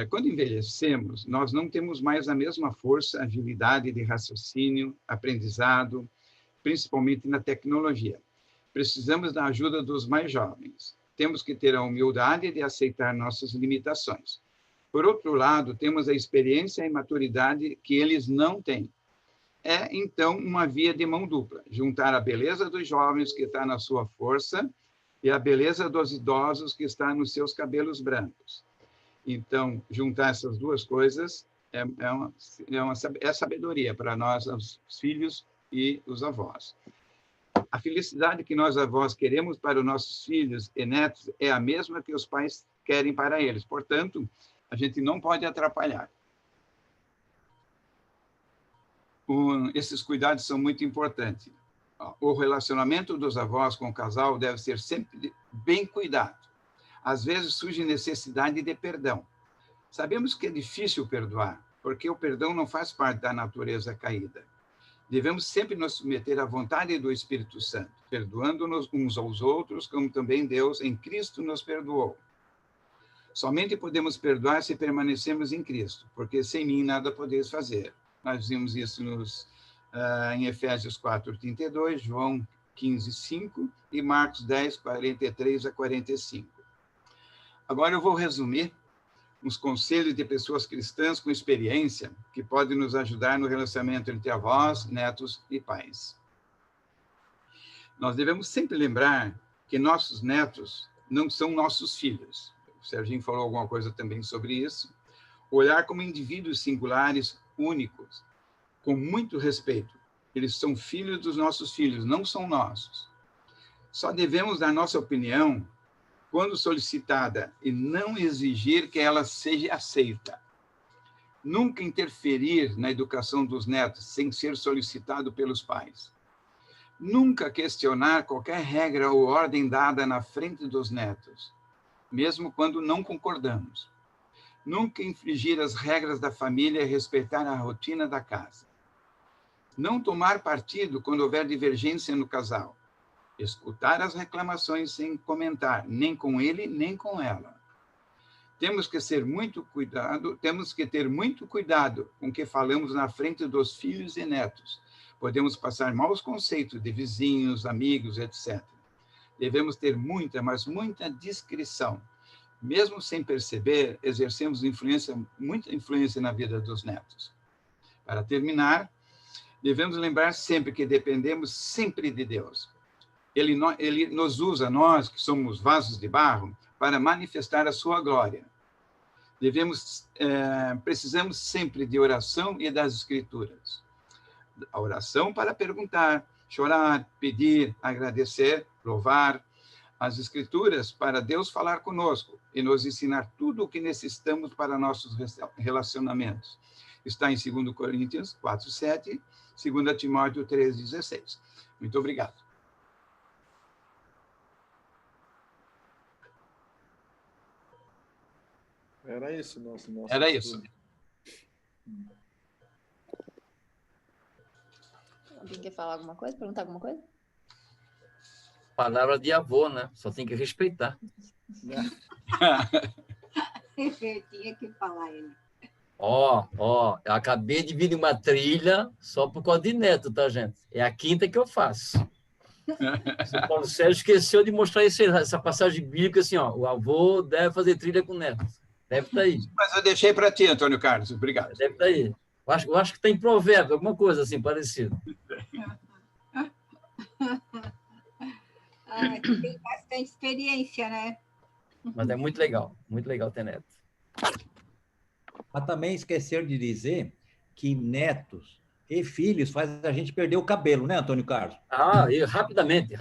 Quando envelhecemos, nós não temos mais a mesma força, agilidade de raciocínio, aprendizado, principalmente na tecnologia. Precisamos da ajuda dos mais jovens. Temos que ter a humildade de aceitar nossas limitações. Por outro lado, temos a experiência e maturidade que eles não têm. É, então, uma via de mão dupla. Juntar a beleza dos jovens, que está na sua força, e a beleza dos idosos, que está nos seus cabelos brancos. Então, juntar essas duas coisas é sabedoria para nós, os filhos e os avós. A felicidade que nós, avós, queremos para os nossos filhos e netos é a mesma que os pais querem para eles. Portanto, a gente não pode atrapalhar. Esses cuidados são muito importantes. O relacionamento dos avós com o casal deve ser sempre bem cuidado. Às vezes surge necessidade de perdão. Sabemos que é difícil perdoar, porque o perdão não faz parte da natureza caída. Devemos sempre nos submeter à vontade do Espírito Santo, perdoando-nos uns aos outros, como também Deus em Cristo nos perdoou. Somente podemos perdoar se permanecemos em Cristo, porque sem mim nada podeis fazer. Nós vimos isso em Efésios 4:32, João 15:5 e Marcos 10:43 a 45. Agora eu vou resumir uns conselhos de pessoas cristãs com experiência que podem nos ajudar no relacionamento entre avós, netos e pais. Nós devemos sempre lembrar que nossos netos não são nossos filhos. O Serginho falou alguma coisa também sobre isso. Olhar como indivíduos singulares, únicos, com muito respeito. Eles são filhos dos nossos filhos, não são nossos. Só devemos dar nossa opinião quando solicitada e não exigir que ela seja aceita. Nunca interferir na educação dos netos sem ser solicitado pelos pais. Nunca questionar qualquer regra ou ordem dada na frente dos netos, mesmo quando não concordamos. Nunca infringir as regras da família e respeitar a rotina da casa. Não tomar partido quando houver divergência no casal. Escutar as reclamações sem comentar, nem com ele, nem com ela. Temos que ter muito cuidado com o que falamos na frente dos filhos e netos. Podemos passar maus conceitos de vizinhos, amigos, etc. Devemos ter muita, mas muita discrição. Mesmo sem perceber, exercemos muita influência na vida dos netos. Para terminar, devemos lembrar sempre que dependemos sempre de Deus. Ele nos usa, nós que somos vasos de barro, para manifestar a sua glória. Precisamos sempre de oração e das Escrituras. A oração para perguntar, chorar, pedir, agradecer, louvar. As Escrituras para Deus falar conosco e nos ensinar tudo o que necessitamos para nossos relacionamentos. Está em 2 Coríntios 4:7, 2 Timóteo 3:16. Muito obrigado. Era isso, nosso Era isso. estudo. Alguém quer falar alguma coisa? Perguntar alguma coisa? Palavra de avô, né? Só tem que respeitar. Eu tinha que falar ele. Eu acabei de vir de uma trilha só por causa de neto, tá, gente? É a quinta que eu faço. O Paulo Sérgio esqueceu de mostrar essa passagem bíblica, assim, ó, o avô deve fazer trilha com neto. Deve estar aí. Mas eu deixei para ti, Antônio Carlos. Obrigado. Deve estar aí. Eu acho que está em provérbio, alguma coisa assim, parecida. Tem bastante experiência, né? Mas é muito legal ter neto. Mas também esqueceram de dizer que netos e filhos faz a gente perder o cabelo, né, Antônio Carlos? E rapidamente.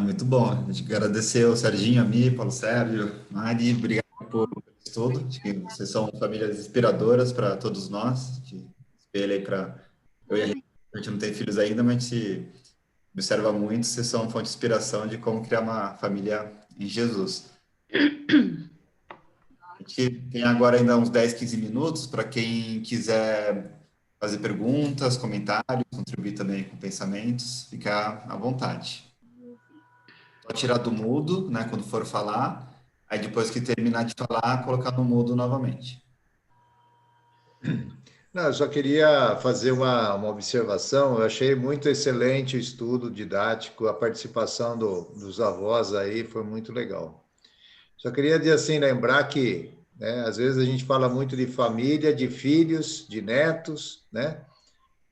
Muito bom. A gente agradecer ao Serginho, a mim, Paulo Sérgio, Mari, obrigado por isso tudo. Acho que vocês são famílias inspiradoras para todos nós. A gente espelha aí para... Eu e a gente não tem filhos ainda, mas a gente observa muito. Vocês são fonte de inspiração de como criar uma família em Jesus. A gente tem agora ainda uns 10, 15 minutos para quem quiser fazer perguntas, comentários, contribuir também com pensamentos, ficar à vontade. Só tirar do mudo, né, quando for falar, aí depois que terminar de falar, colocar no mudo novamente. Não, eu só queria fazer uma observação. Eu achei muito excelente o estudo didático, a participação dos avós aí foi muito legal. Só queria dizer assim, lembrar que, né, às vezes a gente fala muito de família, de filhos, de netos, né?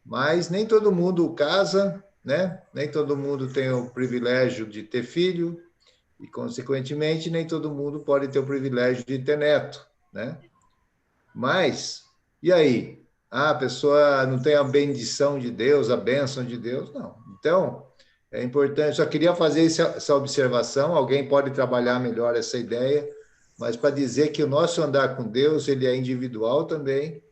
Mas nem todo mundo casa, né? Nem todo mundo tem o privilégio de ter filho e, consequentemente, nem todo mundo pode ter o privilégio de ter neto, né? Mas, e aí? A pessoa não tem a bendição de Deus, a bênção de Deus? Não. Então, é importante, só queria fazer essa observação, alguém pode trabalhar melhor essa ideia, mas para dizer que o nosso andar com Deus, ele é individual também,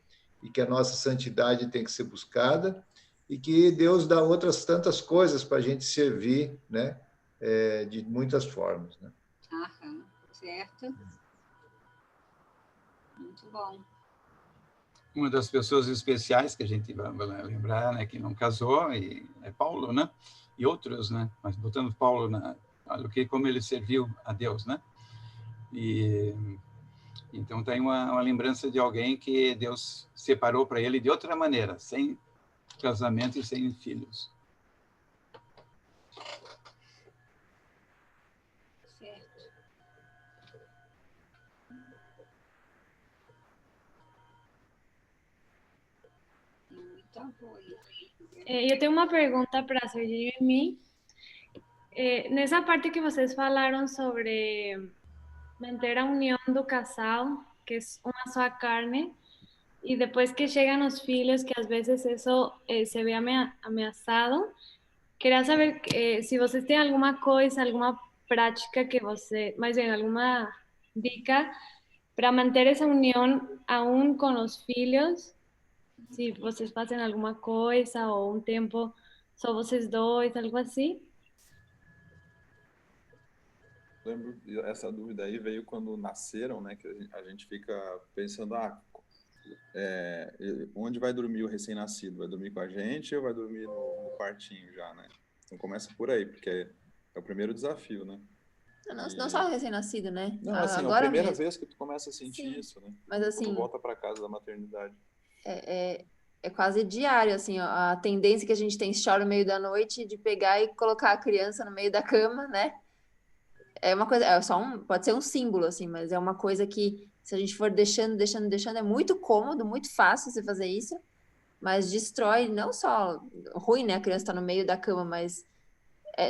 e que a nossa santidade tem que ser buscada, e que Deus dá outras tantas coisas para a gente servir, né? De muitas formas, né? Certo. Muito bom. Uma das pessoas especiais que a gente vai lembrar, né, que não casou, é Paulo, né? E outros, né? Mas botando Paulo como ele serviu a Deus, né? E então tem uma lembrança de alguém que Deus separou para ele de outra maneira, sem casamento e sem filhos. Certo. Muito apoio. Eu tenho uma pergunta para Serginho e mim. Nessa parte que vocês falaram sobre manter a união do casal, que é uma só carne, y después que llegan los filhos, que a veces eso se ve ameaçado, queria saber se vocês têm alguma coisa, alguma prática que você, mais bem, alguma dica para manter essa união aún com os filhos, se vocês fazem alguma coisa ou um tempo só vocês dois, algo assim. Lembro, essa dúvida aí veio quando nasceram, né? Que a gente fica pensando, onde vai dormir o recém-nascido? Vai dormir com a gente ou vai dormir no quartinho já, né? Então começa por aí, porque é o primeiro desafio, né? Não só o recém-nascido, né? Não, assim, é a Agora primeira mesmo. vez que tu começa a sentir Sim. isso, né? Mas assim, quando volta para casa da maternidade. É quase diário, assim, ó, a tendência que a gente tem, se chora no meio da noite, de pegar e colocar a criança no meio da cama, né? É uma coisa, pode ser um símbolo, assim, mas é uma coisa que, se a gente for deixando, é muito cômodo, muito fácil você fazer isso, mas destrói, não só ruim, né? A criança tá no meio da cama, mas,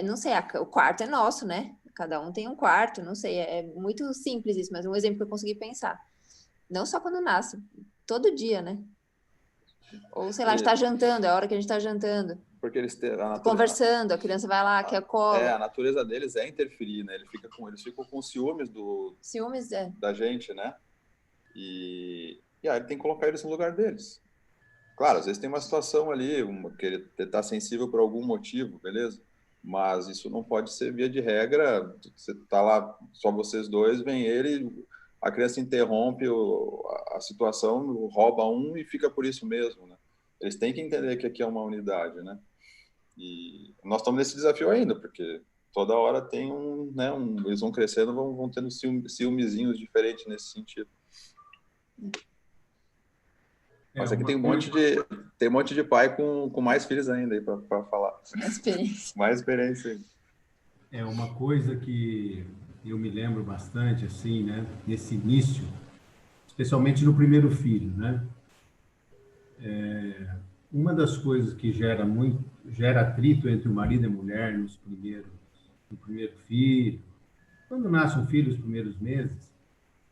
não sei, o quarto é nosso, né? Cada um tem um quarto, não sei, é muito simples isso, mas um exemplo que eu consegui pensar. Não só quando nasce, todo dia, né? Ou, sei lá, a gente tá jantando, é a hora que a gente tá jantando. Porque eles têm conversando, a criança vai lá, quer cola. A natureza deles é interferir, né? Eles ficam com ciúmes Ciúmes, da gente, né? E aí tem que colocar eles no lugar deles. Claro, às vezes tem uma situação ali, que ele tá sensível por algum motivo, beleza? Mas isso não pode ser via de regra. Você tá lá, só vocês dois, vem ele, a criança interrompe a situação, rouba um e fica por isso mesmo, né? Eles têm que entender que aqui é uma unidade, né? E nós estamos nesse desafio ainda, porque toda hora tem eles vão crescendo, vão tendo ciúmezinhos diferentes nesse sentido. Mas aqui tem um monte de pai com mais filhos ainda aí para falar. Mais experiência ainda. É uma coisa que eu me lembro bastante, assim, né? Nesse início, especialmente no primeiro filho, né? Uma das coisas que gera atrito entre o marido e a mulher no primeiro filho, quando nasce um filho, os primeiros meses,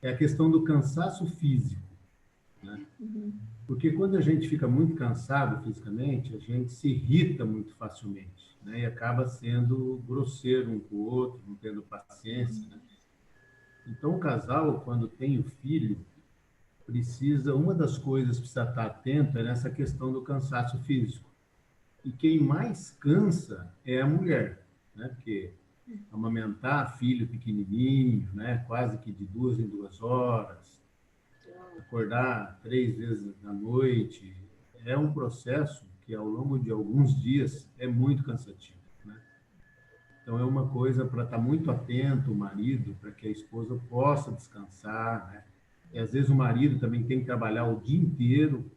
é a questão do cansaço físico, né? Porque quando a gente fica muito cansado fisicamente, a gente se irrita muito facilmente, né? E acaba sendo grosseiro um com o outro, não tendo paciência, né? Então, o casal, quando tem o filho, uma das coisas que precisa estar atento é nessa questão do cansaço físico. E quem mais cansa é a mulher, né? Porque amamentar filho pequenininho, né? Quase que de 2 em 2 horas, acordar 3 vezes na noite, é um processo que ao longo de alguns dias é muito cansativo, né? Então é uma coisa para estar muito atento, o marido, para que a esposa possa descansar, né? E às vezes o marido também tem que trabalhar o dia inteiro,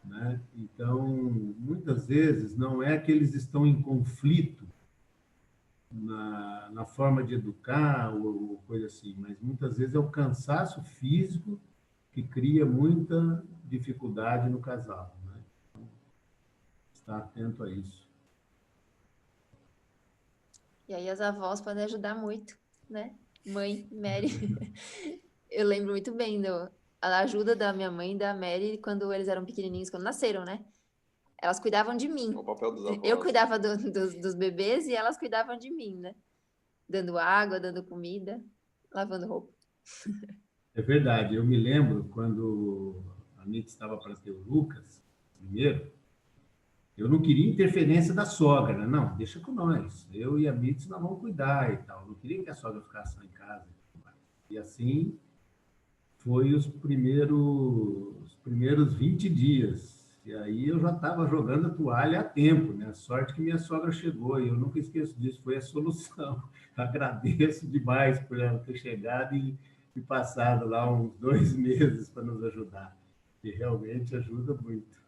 né? Então, muitas vezes não é que eles estão em conflito na forma de educar ou coisa assim, mas muitas vezes é o cansaço físico que cria muita dificuldade no casal, né? Então, estar atento a isso. E aí as avós podem ajudar muito, né? Mãe, Mary. Eu lembro muito bem da ajuda da minha mãe e da Mary quando eles eram pequenininhos, quando nasceram, né? Elas cuidavam de mim. O papel dos avós. Eu cuidava dos bebês e elas cuidavam de mim, né? Dando água, dando comida, lavando roupa. É verdade. Eu me lembro quando a Mitz estava para ter o Lucas, primeiro, eu não queria interferência da sogra, né? Não, deixa com nós. Eu e a Mitz nós vamos cuidar e tal. Eu não queria que a sogra ficasse só em casa. E assim foi os primeiros 20 dias. E aí eu já estava jogando a toalha há tempo, né? A sorte que minha sogra chegou, e eu nunca esqueço disso, foi a solução. Agradeço demais por ela ter chegado e passado lá uns 2 meses para nos ajudar. E realmente ajuda muito.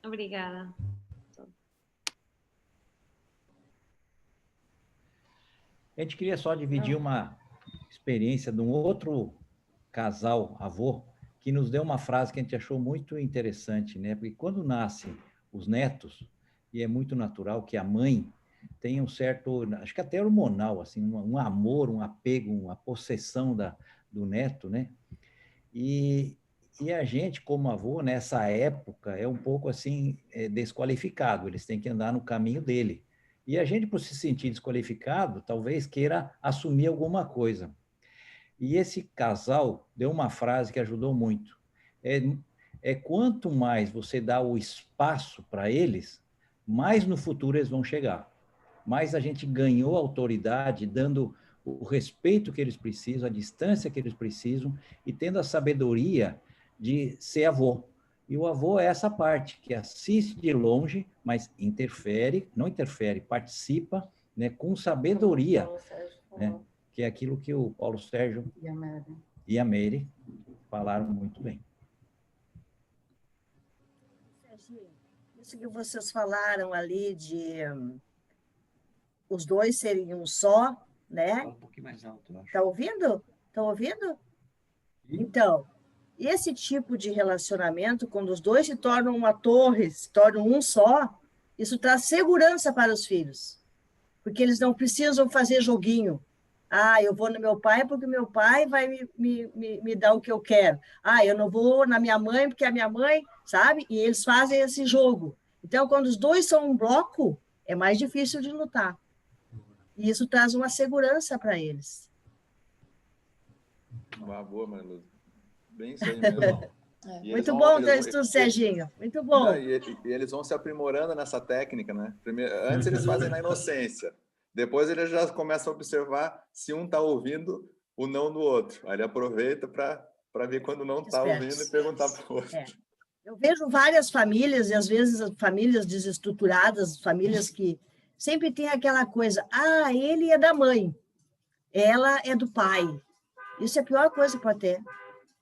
Obrigada. A gente queria só dividir uma experiência de um outro casal, avô, que nos deu uma frase que a gente achou muito interessante, né? Porque quando nascem os netos, e é muito natural que a mãe tem um certo, acho que até hormonal, assim, um amor, um apego, uma possessão do neto, né? E a gente, como avô, nessa época, é um pouco assim, desqualificado, eles têm que andar no caminho dele. E a gente, por se sentir desqualificado, talvez queira assumir alguma coisa. E esse casal deu uma frase que ajudou muito. Quanto mais você dá o espaço para eles, mais no futuro eles vão chegar. Mais a gente ganhou autoridade, dando o respeito que eles precisam, a distância que eles precisam, e tendo a sabedoria de ser avô. E o avô é essa parte, que assiste de longe, mas não interfere, participa, né, com sabedoria, né, que é aquilo que o Paulo Sérgio e a Mary falaram muito bem. Isso que vocês falaram ali de os dois serem um só, né? Fala um pouquinho mais alto, eu acho. Está ouvindo? Estão ouvindo? Então, esse tipo de relacionamento, quando os dois se tornam uma torre, se tornam um só, isso traz segurança para os filhos, porque eles não precisam fazer joguinho. Ah, eu vou no meu pai porque meu pai vai me dar o que eu quero. Ah, eu não vou na minha mãe porque a minha mãe, sabe? E eles fazem esse jogo. Então, quando os dois são um bloco, é mais difícil de lutar. E isso traz uma segurança para eles. Boa, Mariluz. Bem isso aí mesmo. Muito bom teu estudo, Serginho. Muito bom. E eles vão se aprimorando nessa técnica, né? Primeiro, antes eles fazem na inocência. Depois eles já começam a observar se um está ouvindo o não do outro. Aí ele aproveita para ver quando não está ouvindo e perguntar para o outro. Eu vejo várias famílias, e às vezes famílias desestruturadas, famílias que sempre tem aquela coisa, ele é da mãe, ela é do pai. Isso é a pior coisa que pode ter,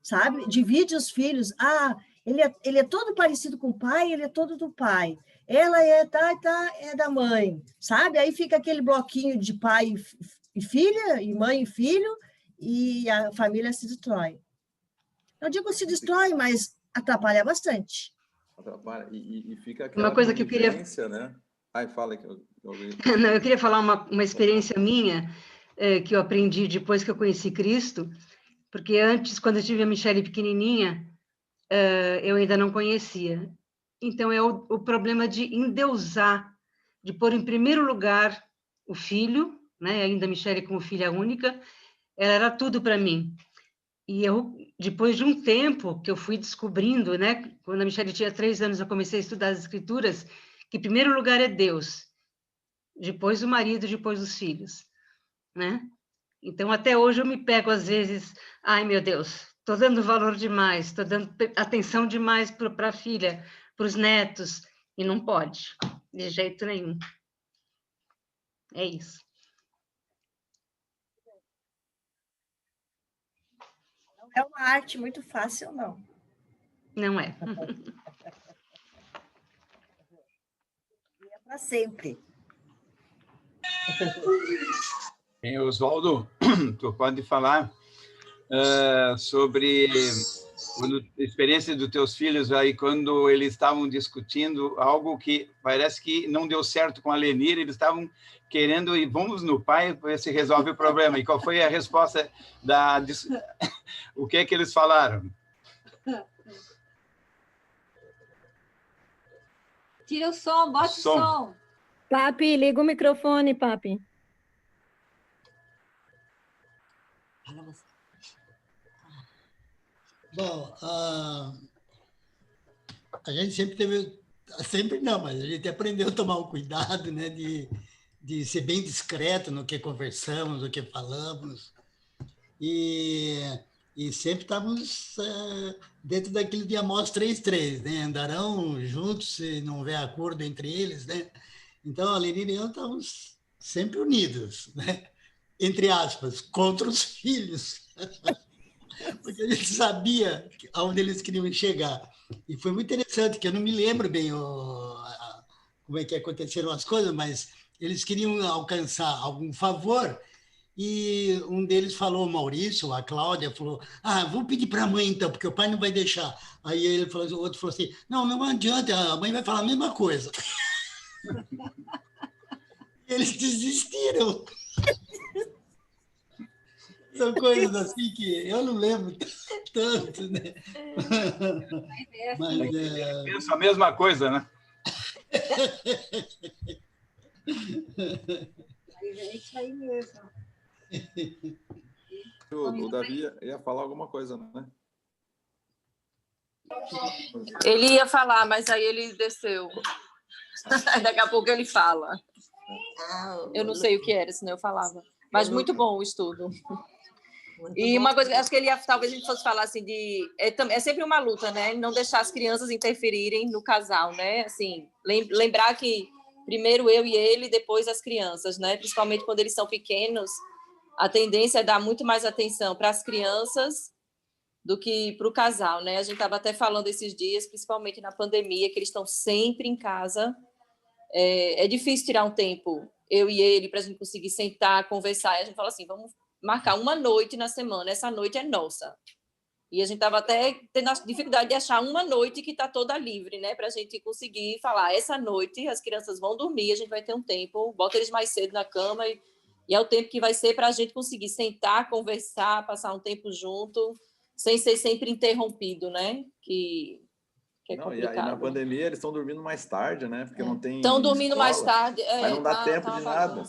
sabe? Divide os filhos, ele é todo parecido com o pai, ele é todo do pai. Ela é da mãe, sabe? Aí fica aquele bloquinho de pai e filha, e mãe e filho, e a família se destrói. Não digo se destrói, mas atrapalha bastante. Atrapalha, e fica aquela uma coisa que eu queria... né? Fala que eu... Não, eu queria falar uma experiência minha, que eu aprendi depois que eu conheci Cristo, porque antes, quando eu tive a Michele pequenininha, eu ainda não conhecia. Então, é o problema de endeusar, de pôr em primeiro lugar o filho, né? Ainda a Michele como filha única, ela era tudo para mim. E eu, depois de um tempo que eu fui descobrindo, né? Quando a Michele tinha 3 anos, eu comecei a estudar as Escrituras, que em primeiro lugar é Deus, depois o marido, depois os filhos, né? Então, até hoje eu me pego, às vezes, ai, meu Deus, estou dando valor demais, estou dando atenção demais para a filha, para os netos, e não pode, de jeito nenhum. É isso. Não é uma arte muito fácil, não. Não é. E é para sempre. Oswaldo, tu pode falar sobre a experiência dos teus filhos aí, quando eles estavam discutindo algo que parece que não deu certo com a Lenir, eles estavam querendo ir, vamos no pai, para ver se resolve o problema. E qual foi a resposta o que é que eles falaram? Tira o som, bota o som. Papi, liga o microfone, papi. Bom, a gente sempre não, mas a gente aprendeu a tomar um cuidado, né, de ser bem discreto no que conversamos, no que falamos, e sempre estávamos dentro daquilo de Amós 3:3, né, andarão juntos se não houver acordo entre eles, né, então a Lenir e eu estávamos sempre unidos, né, entre aspas, contra os filhos, porque a gente sabia aonde eles queriam chegar. E foi muito interessante, que eu não me lembro bem como é que aconteceram as coisas, mas eles queriam alcançar algum favor, e um deles falou, o Maurício, a Cláudia, falou, vou pedir para a mãe então, porque o pai não vai deixar. Aí ele falou, o outro falou assim, não adianta, a mãe vai falar a mesma coisa. Eles desistiram. São coisas assim que eu não lembro tanto, né? Mas, Eu penso a mesma coisa, né? É isso aí mesmo. O Davi ia falar alguma coisa, né? Ele ia falar, mas aí ele desceu. Daqui a pouco ele fala. Eu não sei o que era, senão eu falava. Mas muito bom o estudo. E uma coisa, acho que ele ia, talvez a gente fosse falar assim é sempre uma luta, né? Não deixar as crianças interferirem no casal, né? Assim, lembrar que primeiro eu e ele, depois as crianças, né? Principalmente quando eles são pequenos, a tendência é dar muito mais atenção para as crianças do que para o casal, né? A gente estava até falando esses dias, principalmente na pandemia, que eles estão sempre em casa. É difícil tirar um tempo, eu e ele, para a gente conseguir sentar, conversar. E a gente fala assim, vamos marcar uma noite na semana, essa noite é nossa. E a gente estava até tendo a dificuldade de achar uma noite que está toda livre, né? Para a gente conseguir falar, essa noite as crianças vão dormir, a gente vai ter um tempo, bota eles mais cedo na cama e é o tempo que vai ser para a gente conseguir sentar, conversar, passar um tempo junto, sem ser sempre interrompido, né? Que é complicado. E aí, na pandemia eles estão dormindo mais tarde, né? Porque não tem estão dormindo escola, mais tarde. Mas não dá tempo de nada.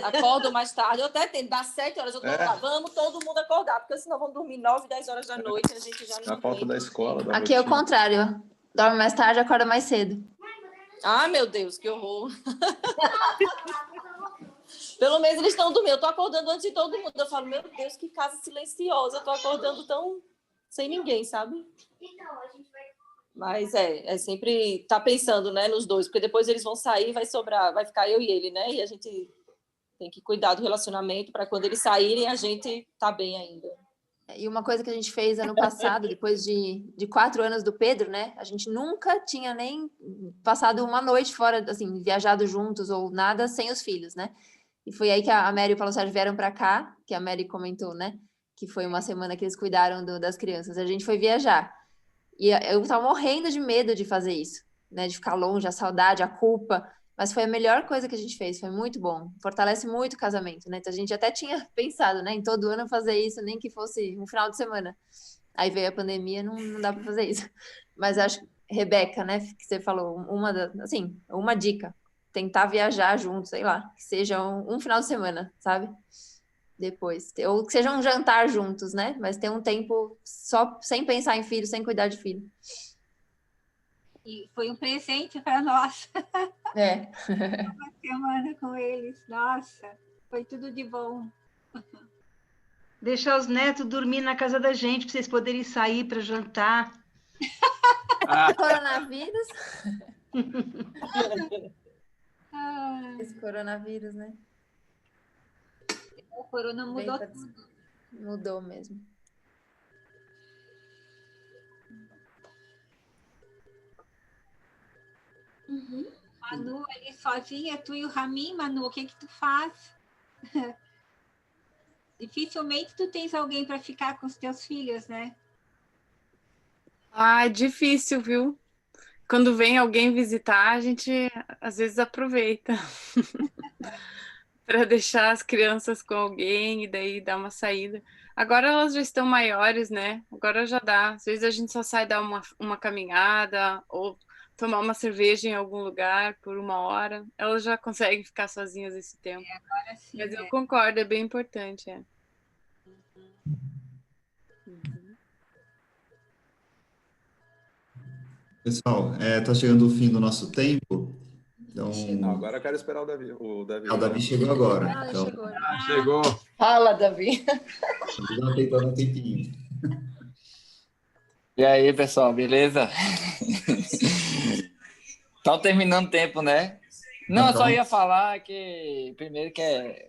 Acordam mais tarde. Eu até tento, das 7 horas, eu tô lá, vamos todo mundo acordar, porque senão vamos dormir 9, 10 horas da noite, a gente já não A falta da escola. Da Aqui é o contrário. Dorme mais tarde, acorda mais cedo. Ah, meu Deus, que horror. Pelo menos eles estão dormindo. Eu tô acordando antes de todo mundo. Eu falo, meu Deus, que casa silenciosa. Eu tô acordando tão sem ninguém, sabe? Mas é sempre tá pensando, né, nos dois, porque depois eles vão sair, vai sobrar, vai ficar eu e ele, né? E a gente tem que cuidar do relacionamento para quando eles saírem a gente tá bem ainda. E uma coisa que a gente fez ano passado, depois de 4 anos do Pedro, né? A gente nunca tinha nem passado uma noite fora, assim, viajado juntos ou nada sem os filhos, né? E foi aí que a Mary e o Paulo Sérgio vieram para cá, que a Mary comentou, né? Que foi uma semana que eles cuidaram das crianças. A gente foi viajar. E eu tava morrendo de medo de fazer isso, né? De ficar longe, a saudade, a culpa. Mas foi a melhor coisa que a gente fez, foi muito bom. Fortalece muito o casamento, né? Então a gente até tinha pensado, né? Em todo ano fazer isso, nem que fosse um final de semana. Aí veio a pandemia, não dá para fazer isso. Mas acho, Rebeca, né? Que você falou, uma dica. Tentar viajar junto, sei lá. Que seja um final de semana, sabe? Depois. Ou que seja um jantar juntos, né? Mas ter um tempo só sem pensar em filho, sem cuidar de filho. E foi um presente para nós. Uma semana com eles. Nossa, foi tudo de bom. Deixar os netos dormir na casa da gente, para vocês poderem sair para jantar. Coronavírus. Esse coronavírus, né? O corona mudou tudo. Mudou mesmo. Manu ali sozinha, tu e o Ramin, Manu, o que tu faz? Dificilmente tu tens alguém para ficar com os teus filhos, né? Ah, é difícil, viu? Quando vem alguém visitar, a gente às vezes aproveita para deixar as crianças com alguém e daí dar uma saída. Agora elas já estão maiores, né? Agora já dá. Às vezes a gente só sai dar uma caminhada ou tomar uma cerveja em algum lugar por 1 hora. Elas já conseguem ficar sozinhas esse tempo. Agora sim, mas eu concordo, é bem importante. Pessoal, tá chegando o fim do nosso tempo. Então... Não, agora eu quero esperar o Davi. O Davi chegou agora. Chegou. Fala, Davi. Estamos tentando um tempinho. E aí, pessoal, beleza? Tá terminando o tempo, né? Não, eu só ia falar que, primeiro,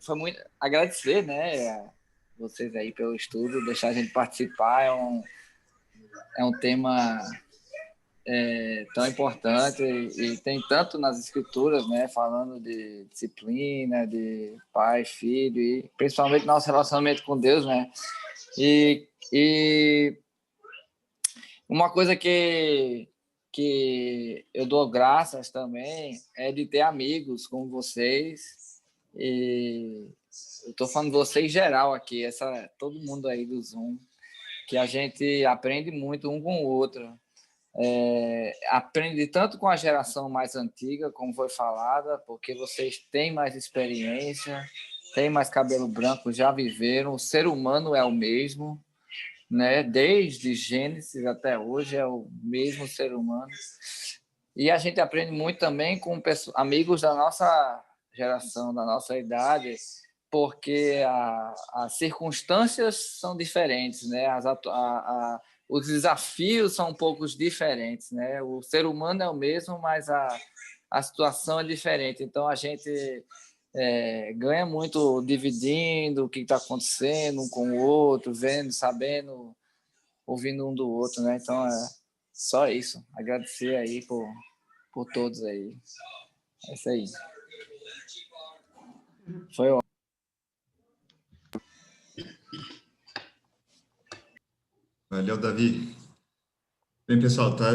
foi muito agradecer, né, vocês aí pelo estudo, deixar a gente participar. É um tema tão importante e tem tanto nas escrituras, né, falando de disciplina, de pai, filho e principalmente nosso relacionamento com Deus, né? E uma coisa que que eu dou graças também é de ter amigos como vocês. E eu estou falando de vocês em geral aqui, todo mundo aí do Zoom, que a gente aprende muito um com o outro. Aprende tanto com a geração mais antiga, como foi falada, porque vocês têm mais experiência, têm mais cabelo branco, já viveram, o ser humano é o mesmo, né? Desde Gênesis até hoje é o mesmo ser humano. E a gente aprende muito também com amigos da nossa geração, da nossa idade, porque as circunstâncias são diferentes, né? Os desafios são um pouco diferentes, né? O ser humano é o mesmo, mas a situação é diferente. Então, a gente ganha muito dividindo o que está acontecendo um com o outro, vendo, sabendo, ouvindo um do outro, né? Então, é só isso. Agradecer aí por todos aí. É isso aí. Foi ótimo. Valeu, Davi. Bem, pessoal, tá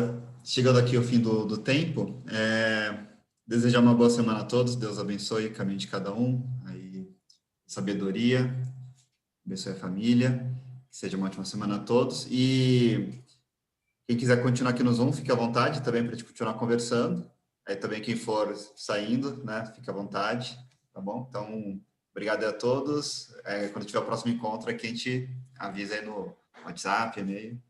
chegando aqui o fim do tempo. Desejar uma boa semana a todos. Deus abençoe o caminho de cada um. Aí, sabedoria. Abençoe a família. Que seja uma ótima semana a todos. E quem quiser continuar aqui no Zoom, fique à vontade também para a gente continuar conversando. Aí também quem for saindo, né, fique à vontade, tá bom? Então, obrigado a todos. Quando tiver o próximo encontro, aqui a gente avisa aí no WhatsApp, e-mail.